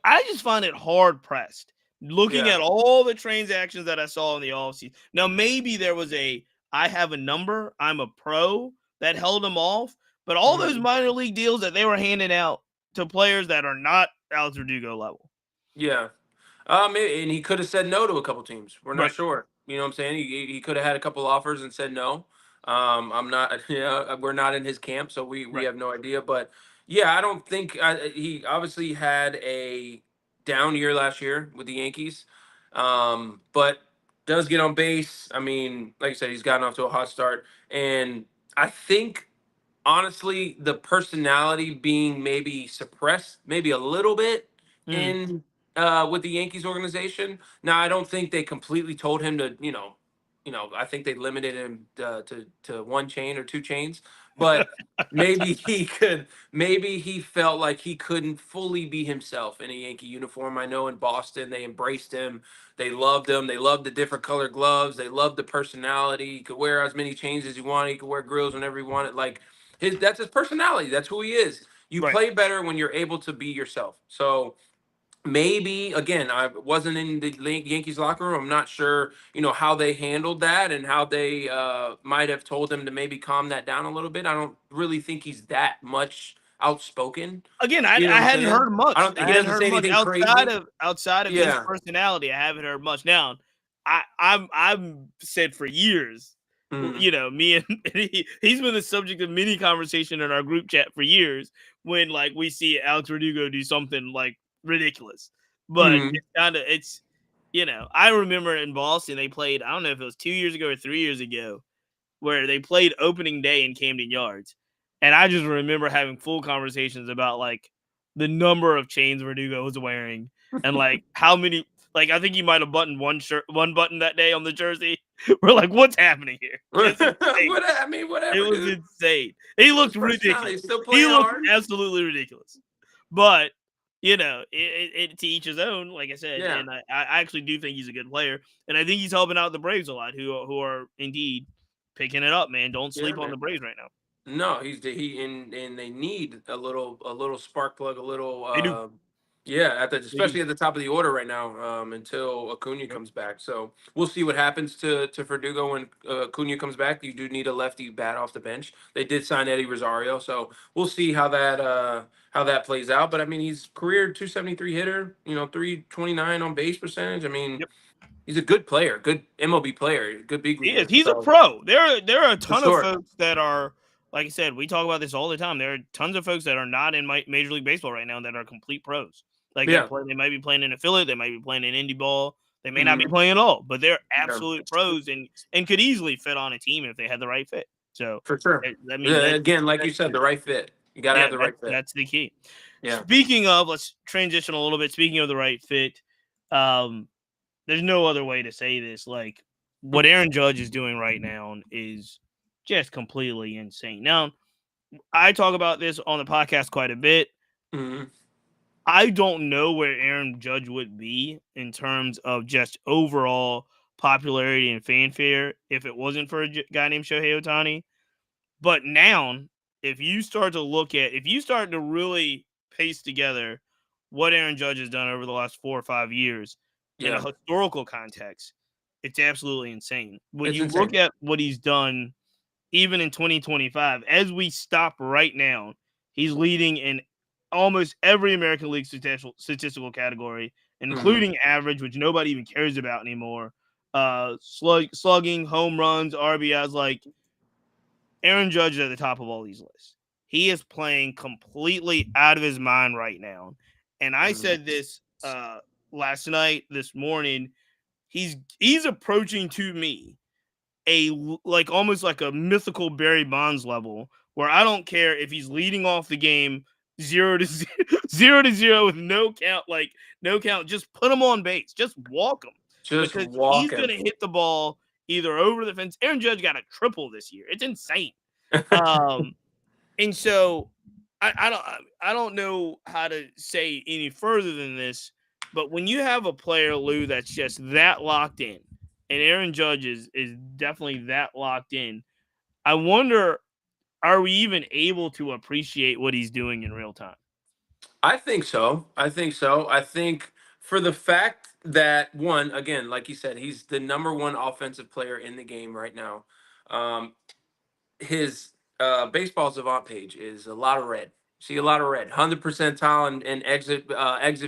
I just find it hard pressed looking Yeah. at all the transactions that I saw in the offseason. Now, maybe there was I have a number, I'm a pro that held them off, but all those Mhm. minor league deals that they were handing out to players that are not Alex Verdugo level. Yeah. And he could have said no to a couple teams. We're not Right. sure. You know what I'm saying? He could have had a couple offers and said no. I'm not. We're not in his camp, so we Right. have no idea. But yeah, I don't think he obviously had a down year last year with the Yankees, but does get on base. I mean, like I said, he's gotten off to a hot start, and I think honestly, the personality being maybe suppressed, maybe a little bit Mm. in with the Yankees organization. Now, I don't think they completely told him to, I think they limited him to one chain or two chains, but maybe he could. Maybe he felt like he couldn't fully be himself in a Yankee uniform. I know in Boston they embraced him. They loved him. They loved the different colored gloves. They loved the personality. He could wear as many chains as he wanted. He could wear grills whenever he wanted. Like that's his personality. That's who he is. You Right. play better when you're able to be yourself. So maybe again, I wasn't in the Yankees locker room. I'm not sure, how they handled that and how they might have told him to maybe calm that down a little bit. I don't really think he's that much outspoken. Again, I You know what I I'm hadn't saying? heard I much. don't. I He hadn't doesn't heard say much anything outside crazy. of his Yeah. personality. I haven't heard much. Now, I've said for years, Mhm. me and he's been the subject of many conversation in our group chat for years when like we see Alex Verdugo do something like ridiculous. But Mhm. I remember in Boston they played, I don't know if it was 2 years ago or 3 years ago, where they played opening day in Camden Yards. And I just remember having full conversations about like the number of chains Verdugo was wearing and like how many, like I think he might have buttoned one button that day on the jersey. We're like, what's happening here? It's insane. I mean, It whatever, was dude. insane. He His looked personality ridiculous. is still He playing looked hard. absolutely ridiculous. But to each his own, like I said, Yeah. and I actually do think he's a good player, and I think he's helping out the Braves a lot, who are indeed picking it up, man. Don't Yeah, sleep on man. the Braves right now. No, and they need a little spark plug, a little They do. yeah, They do. especially at the top of the order right now, until Acuna Yep. comes back. So we'll see what happens to Verdugo when Acuna comes back. You do need a lefty bat off the bench. They did sign Eddie Rosario, so we'll see how that plays out. But I mean, he's career 273 hitter, 329 on base percentage. I mean, Yep. he's a good player, good MLB player, good big He is. leaguer. He's a So pro. There are a for ton of sure, folks that are, like I said, we talk about this all the time. There are tons of folks that are not in Major League Baseball right now that are complete pros. Like yeah. they might be playing in affiliate, they might be playing in indie ball, they may not be Mhm. playing at all, but they're Yeah. absolute pros and could easily fit on a team if they had the right fit. So, For sure. I mean Yeah, that again, like you said, the right fit. You got to yeah, have the right fit. that's the key. Yeah. Speaking of, let's transition a little bit. Speaking of the right fit, um, there's no other way to say this. Like what Aaron Judge is doing right now is just completely insane. Now, I talk about this on the podcast quite a bit. Hmm. I don't know where Aaron Judge would be in terms of just overall popularity and fanfare if it wasn't for a guy named Shohei Ohtani. But now, if you start to really paste together what Aaron Judge has done over the last 4 or 5 years in a Yeah. historical context, it's absolutely insane. When It's you look insane. at what he's done, even in 2025, as we stop right now, he's leading in almost every American League statistical category, Hmm. including average, which nobody even cares about anymore. Slugging, home runs, RBIs, like Aaron Judge is at the top of all these lists. He is playing completely out of his mind right now. And I Hmm. said this last night, this morning. He's approaching to me like almost like a mythical Barry Bonds level, where I don't care if he's leading off the game 0-0, 0-0 with no count, like no count. Just put him on base. Just walk him Just because he's walking. gonna hit the ball either over the fence. Aaron Judge got a triple this year. It's insane. Um, and so I don't know how to say any further than this, but when you have a player, Lou, that's just that locked in, and Aaron Judge is definitely that locked in, I wonder, are we even able to appreciate what he's doing in real time? I think so. I think so. I think for the fact that one, again, like you said, he's the number one offensive player in the game right now. Um, his baseball savant page is a lot of red. See a lot of red. 100 percentile and exit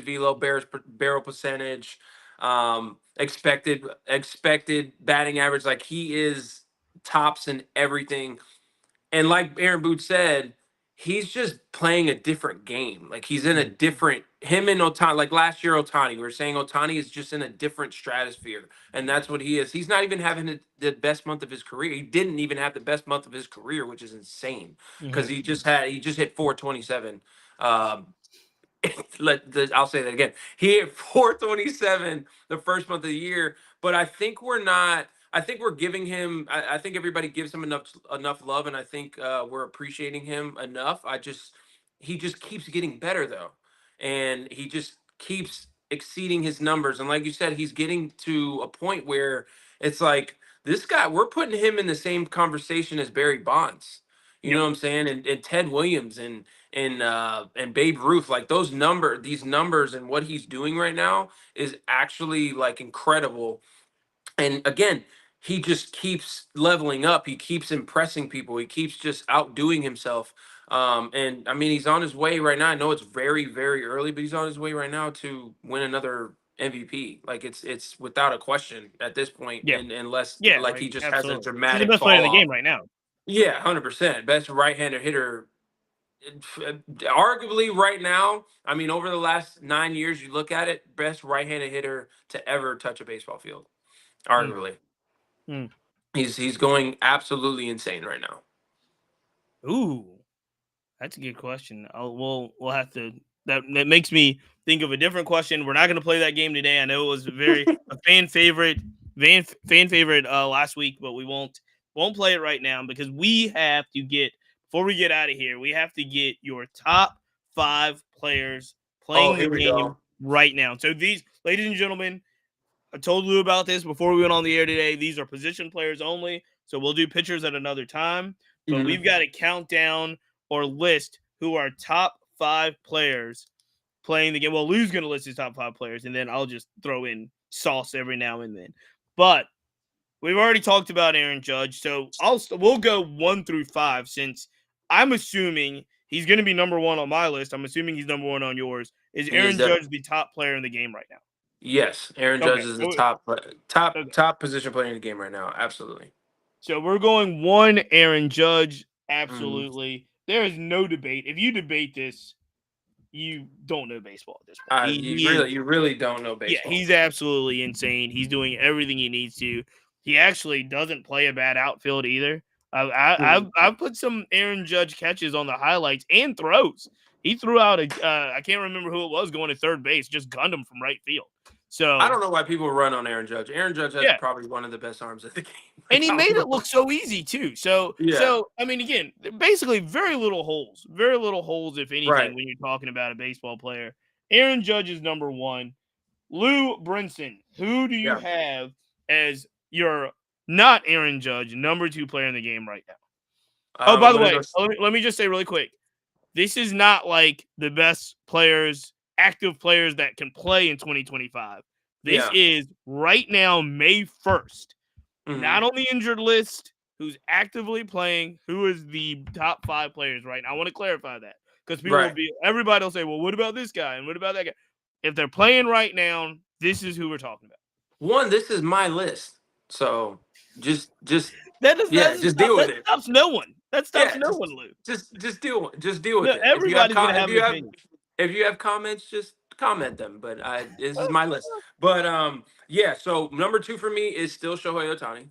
velo, barrel percentage, expected batting average. Like he is tops in everything. And like Aaron Booth said, he's just playing a different game. Like he's in a Mhm. different him and Otani. Like last year, Otani. We were saying Otani is just in a different stratosphere, and that's what he is. He's not even having the best month of his career. He didn't even have the best month of his career, which is insane because Mhm. he just hit 427. Um, I'll say that again. He hit 427 the first month of the year, but I think we're not. I think we're giving him. I think everybody gives him enough love, and I think we're appreciating him enough. He just keeps getting better though, and he just keeps exceeding his numbers. And like you said, he's getting to a point where it's like this guy. We're putting him in the same conversation as Barry Bonds. You know Yep. what I'm saying? And Ted Williams and Babe Ruth, like these numbers and what he's doing right now is actually like incredible. And again, he just keeps leveling up. He keeps impressing people. He keeps just outdoing himself. And I mean, he's on his way right now. I know it's very, very early, but he's on his way right now to win another MVP. Like it's without a question at this point, Yeah. and unless Yeah. like Like he just has a absolutely. He's the dramatic best player in fall the off. game right now. Yeah, 100%. Best right-handed hitter arguably right now. I mean, over the last 9 years, you look at it, best right-handed hitter to ever touch a baseball field. Mm. Arguably, Mm. he's going absolutely insane right now. Ooh. That's a good question. We'll have to. That makes me think of a different question. We're not going to play that game today. I know it was a fan favorite last week, but we won't play it right now because we have to get before we get out of here. We have to get your top 5 players Oh, playing the here we game go. right now. So these, ladies and gentlemen, I told Lou about this before we went on the air today. These are position players only. So we'll do pictures at another time. But Hmm. we've got to count down or list who are top 5 players playing the game. Well, Lou's going to list his top 5 players, and then I'll just throw in sauce every now and then. But we've already talked about Aaron Judge. So we'll go 1 through 5 since I'm assuming he's going to be number one on my list. I'm assuming he's number one on yours. Is He is Aaron that. Judge the top player in the game right now? Yes, Aaron Judge Okay. is the top Okay. top position player in the game right now. Absolutely. So we're going one Aaron Judge. Mhm. Absolutely. There is no debate. If you debate this, you don't know baseball at this point. He is, You really don't know yeah, baseball. he's absolutely insane. He's doing everything he needs to. He actually doesn't play a bad outfield either. Mhm. I've put some Aaron Judge catches on the highlights and throws. He threw out I can't remember who it was going to third base, just gunned him from right field. I So don't know why people run on Aaron Judge. Aaron Judge has yeah, probably one of the best arms of the game. and Like he I don't made it know. look so easy too. So Yeah. so I mean, again, basically very little holes, if anything, Right. when you're talking about a baseball player. Aaron Judge is number one. Lou Brinson, who do you Yeah. have as your not Aaron Judge number 2 player in the game right now? Oh, by I'm the gonna way, go. let me just say really quick, this is not like the best players, active players that can play in 2025. This Yeah. is right now, May 1st, Hmm. not on the injured list, who's actively playing, who is the top 5 players right now. I want to clarify that because Right. everybody will say, well, what about this guy? And what about that guy? If they're playing right now, this is who we're talking about. One, this is my list, so just That does yeah, doesn't just stop. deal with That it. stops no one. That stops Yeah, no one, Lou. just deal No, with it. everybody's gonna have an opinion. If you have comments, just comment them. But this is my list. But yeah. So number two for me is still Shohei Ohtani.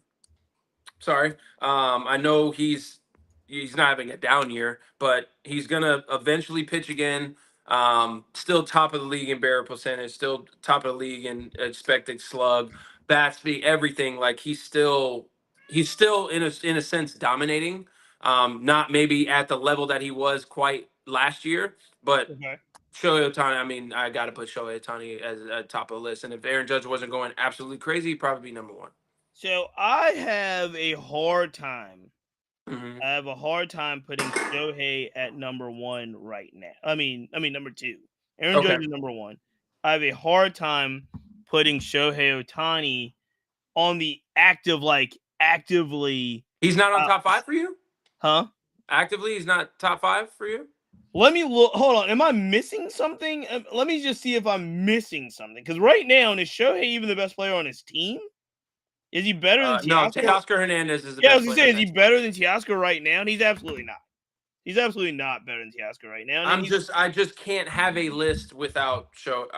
Sorry. I know he's not having a down year, but he's gonna eventually pitch again. Still top of the league in barrel percentage, still top of the league in expected slug, bat speed, everything. Like he's still in a sense dominating. Not maybe at the level that he was quite last year, but Okay. Shohei Ohtani. I mean, I got to put Shohei Ohtani as at top of the list. And if Aaron Judge wasn't going absolutely crazy, he'd probably be number one. So I have a hard time. Mhm. I have a hard time putting Shohei at number 1 right now. I mean number 2. Aaron Judge Okay. is number 1. I have a hard time putting Shohei Ohtani on the actively He's not on top. top 5 for you? Huh? Actively, he's not top 5 for you? Let me look. Hold on. Am I missing something? Let me just see if I'm missing something. Because right now, is Shohei even the best player on his team? Is he better than No, Teoscar? Teoscar Hernandez is the Yeah, I best was gonna player say, on is he that team. better than Teoscar right now? And he's absolutely not. He's absolutely not better than Teoscar right now. And then I just can't have a list without show.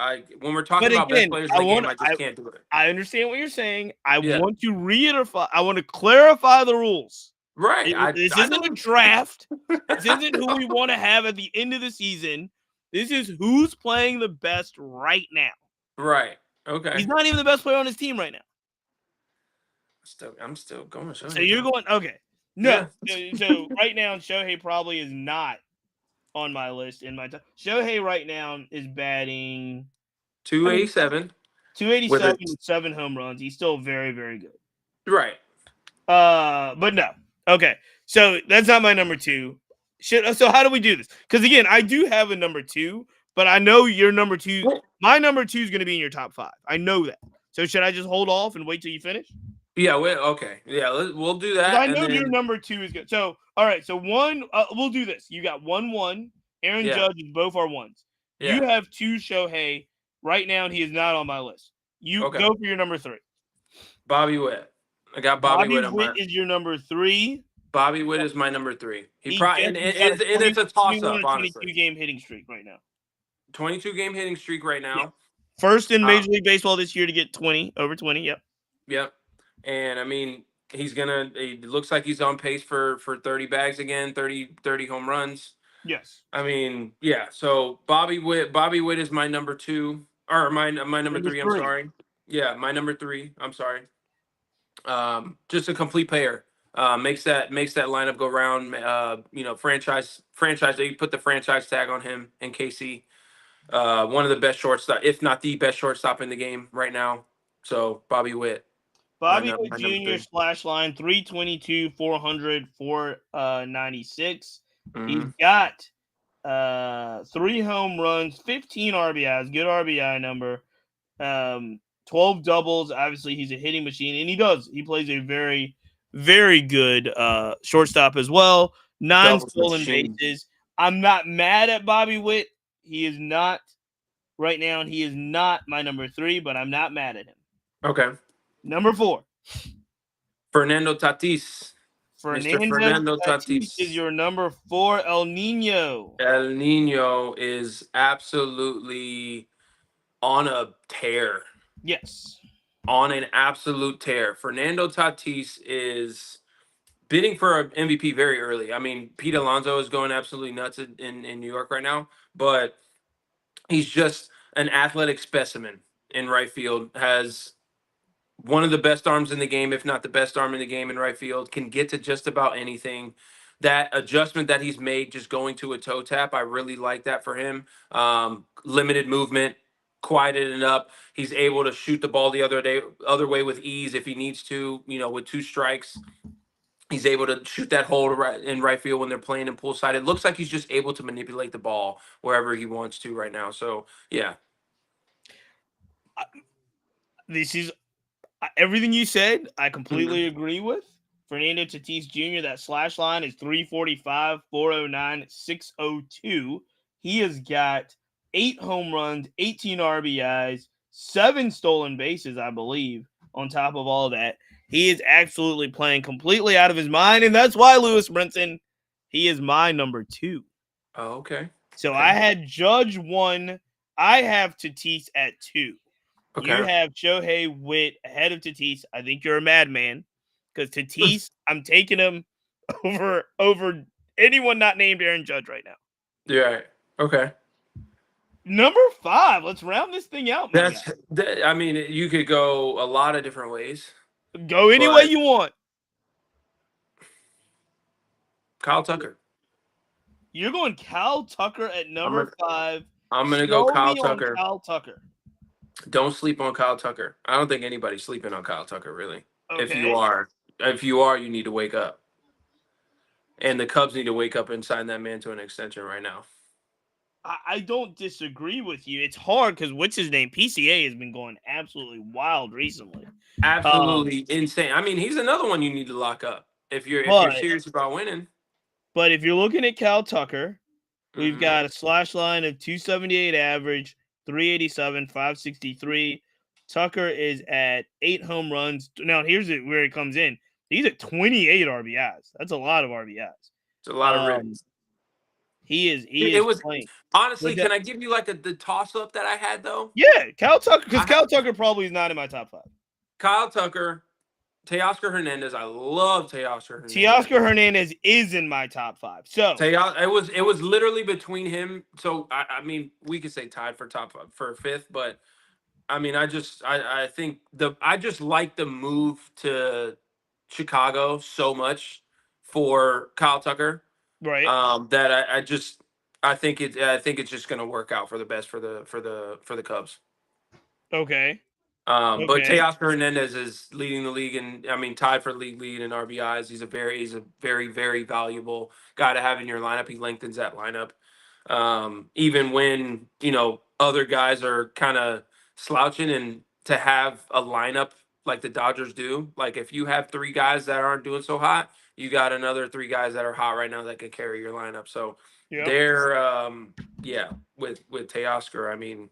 When we're talking but about best again, players in the game, I just can't do it. I understand what you're saying. I Yeah, want to reiterate. I want to clarify the rules. right. This I isn't a know. draft. This isn't who we want to have at the end of the season. This is who's playing the best right now. Right. He's Okay. not even the best player on his team right now. I'm still going. So Shohei you're though. going okay. No. Yeah. So right now, Shohei probably is not on my list in my time. Shohei right now is batting. I mean, 287 with 287 it. with 7 home runs. He's still very, very good. Right. But no. Okay. So that's not my number 2. So how do we do this? Because again, I do have a number 2, but I know your number 2. My number 2 is going to be in your top 5. I know that. So should I just hold off and wait till you finish? Yeah. Okay. Yeah. We'll do Because that, I and know your then number 2 is good. So all right. So one, we'll do this. You got 1-1. Aaron yeah, Judge is both our ones. You yeah. have 2 Shohei right now, and he is not on my list. You Okay. go for your number 3. Bobby Witt. I got Bobby Bobby Witt on Witt my. is your number 3. Bobby Witt is my number 3. He He probably just he's got a and it's a toss 21 up, or honestly. 22 game hitting streak right now. 22 game hitting streak right Yeah. now. First in Uh, Major League Baseball this year to get 20 over 20. Yep. Yep. And I mean, it looks like he's on pace for 30 bags again, 30 home runs. Yes. I mean, yeah. So Bobby Witt is my number 2 or my number Number 3, I'm 3. sorry. Yeah, my number 3, I'm sorry. Just a complete payer. Makes that lineup go round. Franchise. They put the franchise tag on him in KC. One of the best shortstop, if not the best shortstop in the game right now. So Bobby Witt, Bobby Witt my number Jr. 3. slash line 322, 400, 496. He's Mm-hmm. got 3 home runs, 15 RBIs, good RBI number. 12 doubles. Obviously, he's a hitting machine, and he plays a very, very good shortstop as well. 9 Doubles stolen machine. bases. I'm not mad at Bobby Witt. He is not right now, and he is not my number 3, but I'm not mad at him. Okay. Number 4. Fernando Tatis. Mr. Fernando Fernando Tatis is Tatis. your number 4. El Nino. El Nino is absolutely on a tear. Yes. On an absolute tear. Fernando Tatis is bidding for an MVP very early. I mean, Pete Alonso is going absolutely nuts in New York right now, but he's just an athletic specimen in right field. Has one of the best arms in the game, if not the best arm in the game in right field. Can get to just about anything. That adjustment that he's made, just going to a toe tap, I really like that for him. Limited movement, quieted it up. He's able to shoot the ball the other way with ease if he needs to. With 2 strikes, he's able to shoot that hole in right field when they're playing in pool side. It looks like he's just able to manipulate the ball wherever he wants to right now. So yeah, This is everything you said. I completely agree with. Fernando Tatis Jr., that slash line is 345, 409, 602. He has got 8 home runs, 18 RBIs, 7 stolen bases, I believe, on top of all that. He is absolutely playing completely out of his mind, and that's why, Lewis Brinson, he is my number 2. Oh, okay. So Okay. I had Judge 1. I have Tatis at 2. You Okay. have Shohei Witt ahead of Tatis. I think you're a madman because Tatis, I'm taking him over anyone not named Aaron Judge right now. Yeah. Okay. Number 5. Let's round this thing out, my guy. I mean, you could go a lot of different ways, Go any way but you want. Kyle Tucker. You're going Kyle Tucker at number 5. I'm gonna go Show Kyle me on Tucker. Kyle Tucker. Don't sleep on Kyle Tucker. I don't think anybody's sleeping on Kyle Tucker, really. Okay. If you are, you need to wake up. and the Cubs need to wake up and sign that man to an extension right now. I don't disagree with you. It's hard because what's his name? PCA has been going absolutely wild recently. Absolutely insane. I mean, he's another one you need to lock up if you're serious about winning. But if you're looking at Cal Tucker, we've Mm-hmm. got a slash line of 278 average, 387, 563. Tucker is at 8 home runs. Now, here's where it comes in. He's at 28 RBIs. That's a lot of RBIs. It's a lot of rings. He is playing. Honestly, can I give you like the toss up that I had though? Yeah, Cal Tucker, because Cal Tucker probably is not in my top 5. Kyle Tucker, Teoscar Hernandez. I love Teoscar Hernandez. Teoscar Hernandez is in my top 5. So it was literally between him. So I mean, we could say tied for top 5, for 5th, but I mean, I think I just like the move to Chicago so much for Kyle Tucker. Right. That I think it's just going to work out for the best for the Cubs. Okay. But Teoscar Hernandez is leading the league, and I mean tied for league lead in RBIs. He's a very very valuable guy to have in your lineup. He lengthens that lineup, even when other guys are kind of slouching, and to have a lineup like the Dodgers do. Like if you have 3 guys that aren't doing so hot, you got another 3 guys that are hot right now that can carry your lineup. So they're with Teoscar, I mean,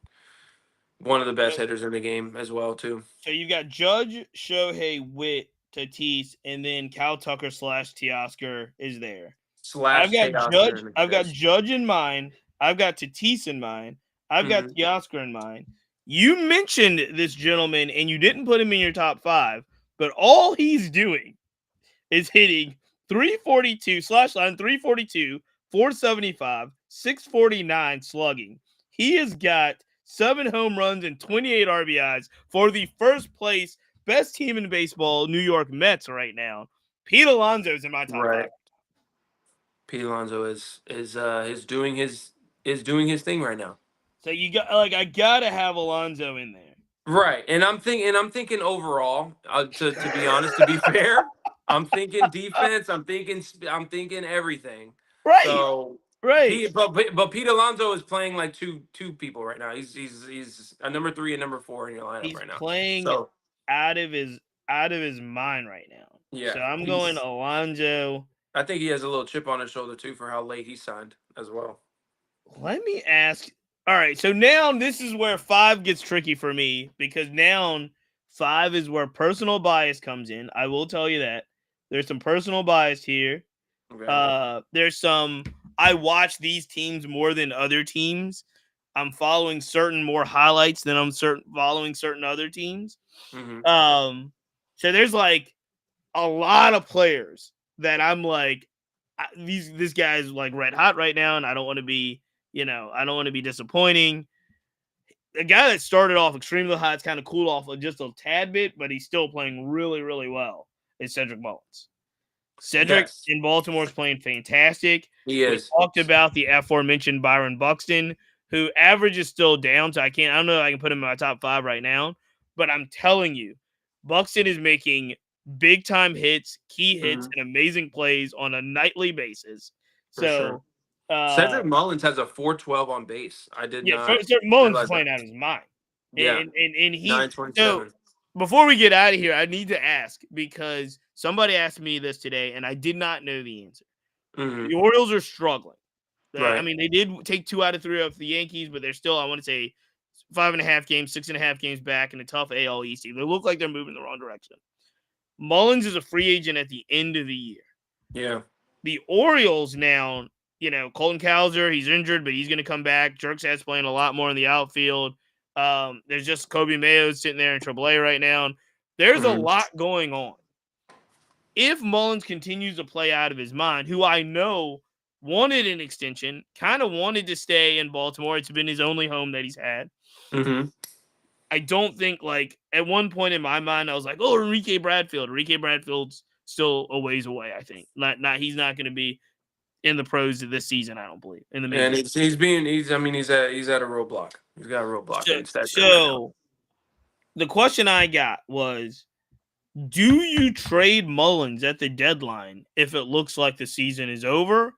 one of the best hitters in the game as well too. So you've got Judge, Shohei, Witt, Tatis, and then Cal Tucker / Teoscar is there. I've got Judge in mind. I've got Tatis in mind. I've got Teoscar in mind. You mentioned this gentleman and you didn't put him in your top 5, but all he's doing is hitting 342 slash line 342, 475, 649 slugging. He has got 7 home runs and 28 RBIs for the first place best team in baseball, New York Mets right now. Pete Alonso's in my top 5. Pete Alonso is doing his thing right now. So you got I gotta have Alonso in there. Right. And I'm thinking overall, to be honest, to be fair, I'm thinking defense, I'm thinking everything. Right. So but Pete Alonso is playing like two people right now. He's a number 3 and number 4 in your lineup right now. He's playing out of his mind right now. Yeah. So I'm going Alonso. I think he has a little chip on his shoulder too for how late he signed as well. Let me ask. All right, so now this is where 5 gets tricky for me, because now 5 is where personal bias comes in. I will tell you that. There's some personal bias here. Okay. There's some, I watch these teams more than other teams. I'm following certain more highlights than I'm following certain other teams. Mm-hmm. So there's like a lot of players that I'm like, this guy's like red hot right now, and I don't want to be, I don't want to be disappointing. A guy that started off extremely hot, it's kind of cooled off just a tad bit, but he's still playing really, really well. Is Cedric Mullins. Cedric in Baltimore is playing fantastic. He is. We talked about the aforementioned Byron Buxton, who average is still down, so I don't know if I can put him in my top 5 right now, but I'm telling you, Buxton is making big-time hits, key hits, and amazing plays on a nightly basis. Sure. Cedric Mullins has a 412 on base. I did not. Cedric Mullins is playing out of his mind. Yeah. And he. 927. So before we get out of here, I need to ask, because somebody asked me this today, and I did not know the answer. Mm-hmm. The Orioles are struggling. Right. I mean, they did take 2 out of 3 off the Yankees, but they're still, I want to say, 5.5 games, 6.5 games back in a tough AL East team. They look like they're moving in the wrong direction. Mullins is a free agent at the end of the year. Yeah. The Orioles now, Colton Cowser, he's injured, but he's going to come back. Jerksad's playing a lot more in the outfield. There's just Kobe Mayo sitting there in AAA right now. There's a lot going on. If Mullins continues to play out of his mind, who I know wanted an extension, kind of wanted to stay in Baltimore. It's been his only home that he's had. Mm-hmm. I don't think, at one point in my mind, I was like, oh, Enrique Bradfield. Enrique Bradfield's still a ways away, I think. He's not going to be in the pros this season, I don't believe. In the and he's at a roadblock. He's got a roadblock. So the question I got was, Do you trade Mullins at the deadline if it looks like the season is over?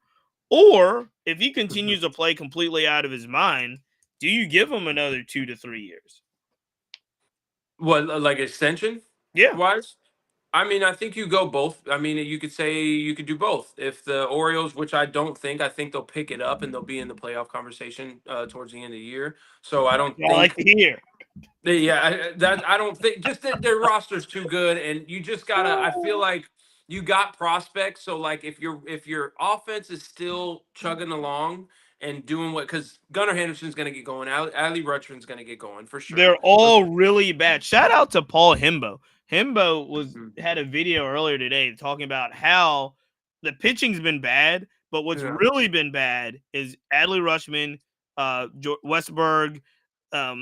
Or if he continues to play completely out of his mind, do you give him another 2 to 3 years? What, like extension Yeah. wise? I mean, I think you go both. I mean, you could say you could do both. If the Orioles, which I think they'll pick it up and they'll be in the playoff conversation towards the end of the year. So I don't I like think to hear. I don't think just that their roster's too good, and you just gotta. I feel like you got prospects. So like, if your offense is still chugging along and doing what, because Gunnar Henderson's gonna get going, Ali Rutschman's gonna get going for sure. They're all really bad. Shout out to Paul Himbo. Himbo Mhm. had a video earlier today talking about how the pitching's been bad, but what's Yeah, really been bad is Adley Rutschman, Westberg,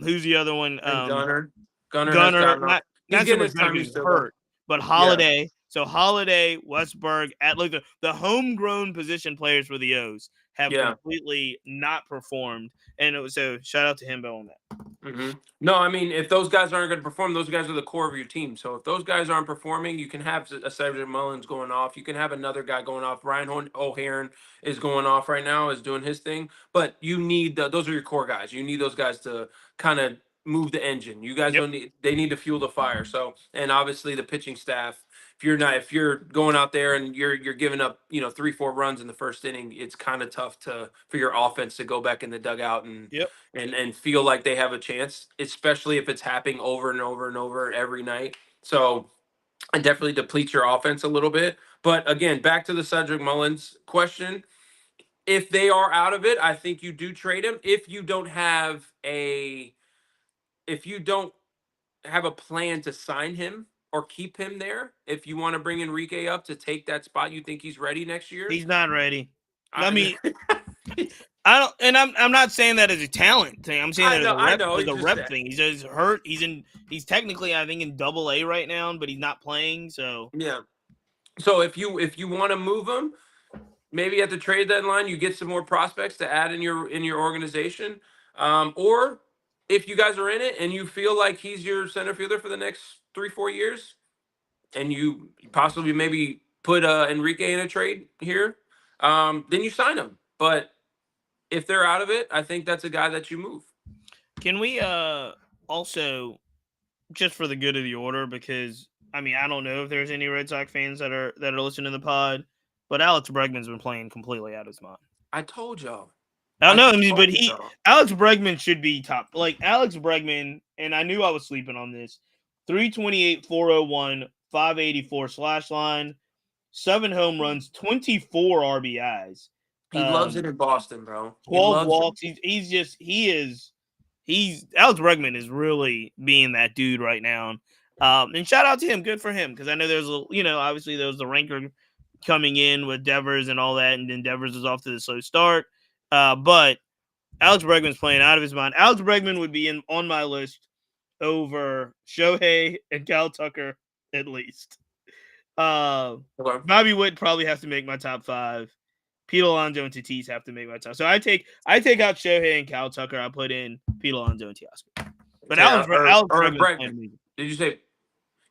who's the other one? and Gunnar has Gunner, gotten off. not He's so getting much his Gunner time because he's still though. hurt, but Yeah. Holiday. So Holiday, Westberg, at like the homegrown position players for the O's have Yeah. completely not performed, and so shout out to Himbo on that. No, I mean, if those guys aren't going to perform, those guys are the core of your team. So if those guys aren't performing, you can have a Cedric Mullins going off. You can have another guy going off. O'Hearn is going off right now, is doing his thing. But you need those are your core guys. You need those guys to kind of move the engine. You guys Yep. don't need. They need to fuel the fire. So, and obviously the pitching staff. If you're going out there and you're giving up 3-4 runs in the first inning, it's kind of tough for your offense to go back in the dugout and Yep. feel like they have a chance, especially if it's happening over and over and over every night. So it definitely depletes your offense a little bit. But again, back to the Cedric Mullins question. If they are out of it, I think you do trade him. If you don't have a plan to sign him or keep him there, if you want to bring Enrique up to take that spot, you think he's ready next year? He's not ready. I I, mean, I don't, and I'm not saying that as a talent thing. I'm saying that I know. as It's a just rep thing. He's just hurt. He's technically I think in Double A right now, but he's not playing. So yeah. So if you want to move him, maybe at the trade deadline you get some more prospects to add in your organization, or if you guys are in it and you feel like he's your center fielder for the next 3-4 years, and you possibly maybe put Enrique in a trade here, then you sign him. But if they're out of it, I think that's a guy that you move. can we also just for the good of the order because I mean I don't know if there's any Red Sox fans that are listening to the pod, but Alex Bregman's been playing completely out of his mind. I told y'all. I don't I know, I mean, but told y'all. Alex Bregman should be top. Like Alex Bregman, and I knew I was sleeping on this. 328, 401, 584 slash line, 7 home runs, 24 RBIs, He loves it in Boston, bro. He 12 loves it. walks. He's Alex Bregman is really being that dude right now. And shout out to him, good for him, because I know there's obviously there was the ranker coming in with Devers and all that, and then Devers is off to the slow start. But Alex Bregman's playing out of his mind. Alex Bregman would be on my list over Shohei and Cal Tucker at least. Okay. Bobby Witt probably has to make my top 5. Pete Alonso and Tatis have to make my top. So I take out Shohei and Cal Tucker. I put in Pete Alonso and Teoscar. But Alex Bregman's Bregman. playing. Did you say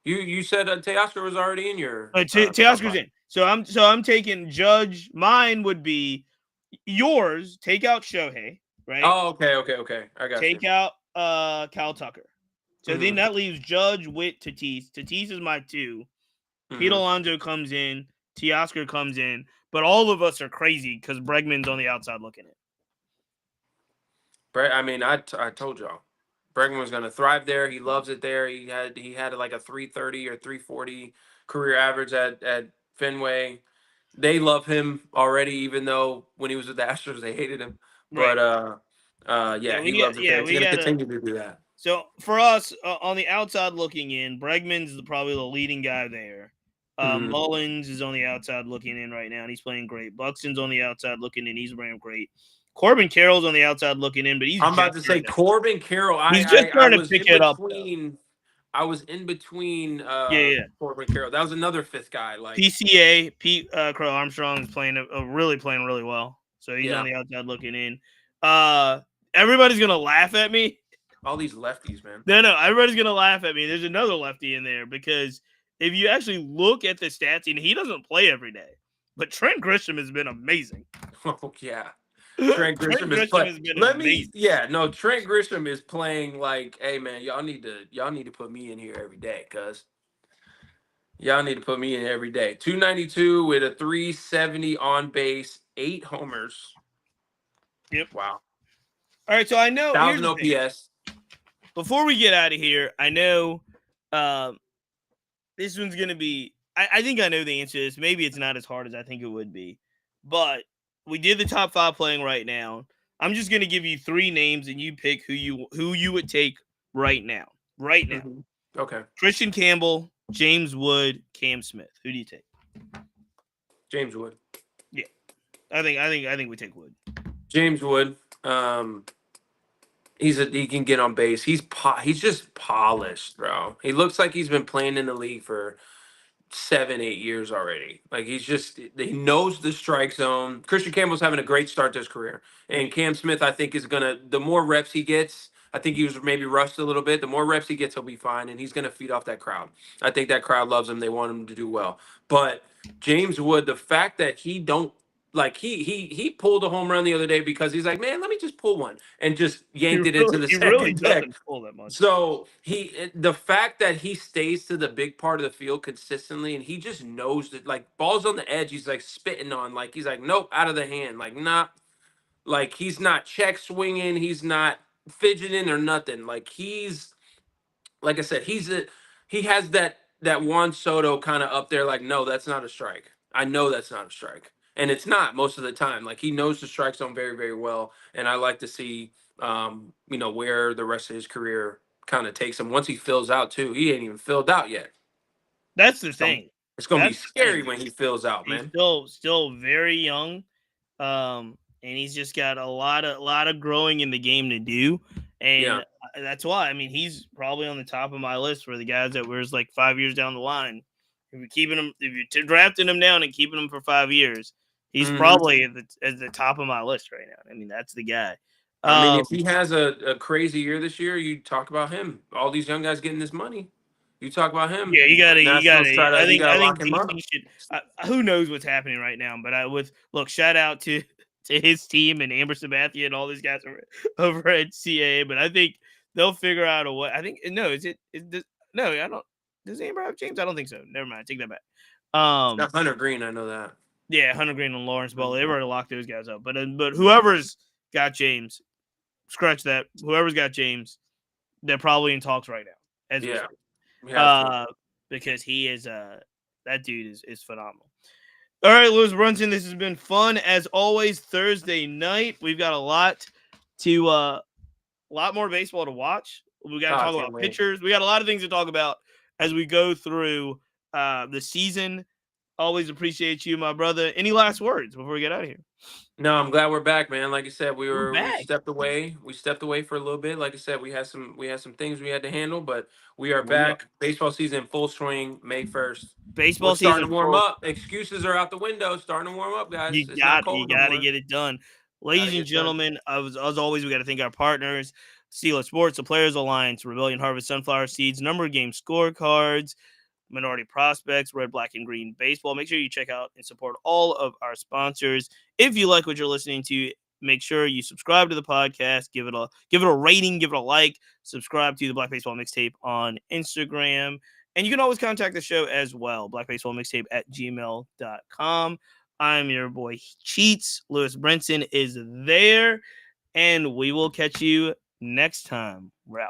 you said Teoscar was already in your Teoscar's in. So I'm taking Judge. Mine would be yours. Take out Shohei. Right. Oh, okay. I got Take you. out Cal Tucker. So then that leaves Judge, Witt, Tatis. Tatis is my 2. Pete Alonso comes in. Teoscar comes in. But all of us are crazy because Bregman's on the outside looking in. I mean, I told y'all, Bregman was going to thrive there. He loves it there. He had like a 330 or 340 career average at Fenway. They love him already, even though when he was with the Astros, they hated him. Right. But he loves it there. He's going to continue to do that. So for us, on the outside looking in, Bregman's probably the leading guy there. Mullins is on the outside looking in right now, and he's playing great. Buxton's on the outside looking in. He's playing great. Corbin Carroll's on the outside looking in, but I'm about to say Corbin Carroll. He's just starting to pick it up. I was in between Corbin Carroll. That was another 5th guy. Like PCA, Pete Crow Armstrong is playing really well. So he's on the outside looking in. Everybody's gonna laugh at me. All these lefties, man. No, everybody's gonna laugh at me. There's another lefty in there because if you actually look at the stats, and he doesn't play every day, but Trent Grisham has been amazing. Oh yeah. Trent Trent Grisham is Grisham playing. has been amazing. Trent Grisham is playing like, hey man, y'all need to put me in here every day, cuz y'all need to put me in every day. 292 with a 370 on base, 8 homers. Yep. Wow. All right, so I know. Here's 1,000 the thing. OPS. Before we get out of here, I know this one's gonna be. I think I know the answer to this. Maybe it's not as hard as I think it would be, but we did the top 5 playing right now. I'm just gonna give you 3 names, and you pick who you would take right now. Right now, Okay. Christian Campbell, James Wood, Cam Smith. Who do you take? James Wood. Yeah, I think we take Wood. James Wood. He can get on base. He's just polished, bro. He looks like he's been playing in the league for 7-8 years already. Like he knows the strike zone. Christian Campbell's having a great start to his career, and Cam Smith, I think, is gonna, the more reps he gets. I think he was maybe rushed a little bit. The more reps he gets, he'll be fine, and he's gonna feed off that crowd. I think that crowd loves him. They want him to do well. But James Wood, the fact that he don't like he pulled a home run the other day because he's like, man, let me just pull one, and just yanked it into the He really second deck. doesn't pull that much. So the fact that he stays to the big part of the field consistently, and he just knows that, like, balls on the edge, he's like spitting on, like, he's like, nope, out of the hand, like, nah, like he's not check swinging, he's not fidgeting or nothing. Like he's, like I said, he has that Juan Soto kind of up there, like, no, that's not a strike. I know that's not a strike, and it's not most of the time. Like he knows the strike zone very, very well, and I like to see, where the rest of his career kind of takes him. Once he fills out too, he ain't even filled out yet. That's the So thing. it's gonna be That's the scary thing. when he fills out, He's man. still very young, and he's just got a lot of growing in the game to do, Yeah. and that's why. I mean, he's probably on the top of my list for the guys that we're like 5 years down the line. If you're keeping him, if you're drafting him down and keeping him for 5 years, he's Hmm. probably at the top of my list right now. I mean, that's the guy. I mean, Um, if he has a crazy year this year, you talk about him. All these young guys getting this money. You talk about him. Yeah, you Nationals gotta. try to, I you think, gotta lock him up. DC should. Who knows what's happening right now? But look. Shout out to his team and Amber Sabathia and all these guys over at CAA. But I think they'll figure out a way. I think no. No? I don't. Does Amber have James? I don't think so. Never mind. Take that back. Not Hunter Green, I know that. Yeah, Hunter Green and Lawrence Ball. They've already locked those guys up. But whoever's got James, scratch that. Whoever's got James, they're probably in talks right now as we Yeah, speak. we have to. Because he is that dude is phenomenal. All right, Lewis Brunson, this has been fun as always. Thursday night, we've got a lot more baseball to watch. We got to Oh, I talk can't about wait. pitchers. We got a lot of things to talk about as we go through the season. Always appreciate you, my brother. Any last words before we get out of here? No, I'm glad we're back, man. Like I said, We're we back. stepped away. We stepped away for a little bit. Like I said, we had some things we had to handle, but we are We are. back. Baseball season in full swing, May 1st. We're Baseball starting season to warm full. up. Excuses are out the window. Starting to warm up, guys. You It's not you cold no got to more. get it done, Gotta ladies and get done. gentlemen. As always, we got to thank our partners: Steeler Sports, the Players Alliance, Rebellion Harvest Sunflower Seeds, Number of Game Scorecards, Minority Prospects, Red, Black, and Green Baseball. Make sure you check out and support all of our sponsors. If you like what you're listening to, make sure you subscribe to the podcast. Give it a rating, give it a like. Subscribe to the Black Baseball Mixtape on Instagram. And you can always contact the show as well, blackbaseballmixtape@gmail.com. I'm your boy Cheats. Lewis Brinson is there. And we will catch you next time. We're out.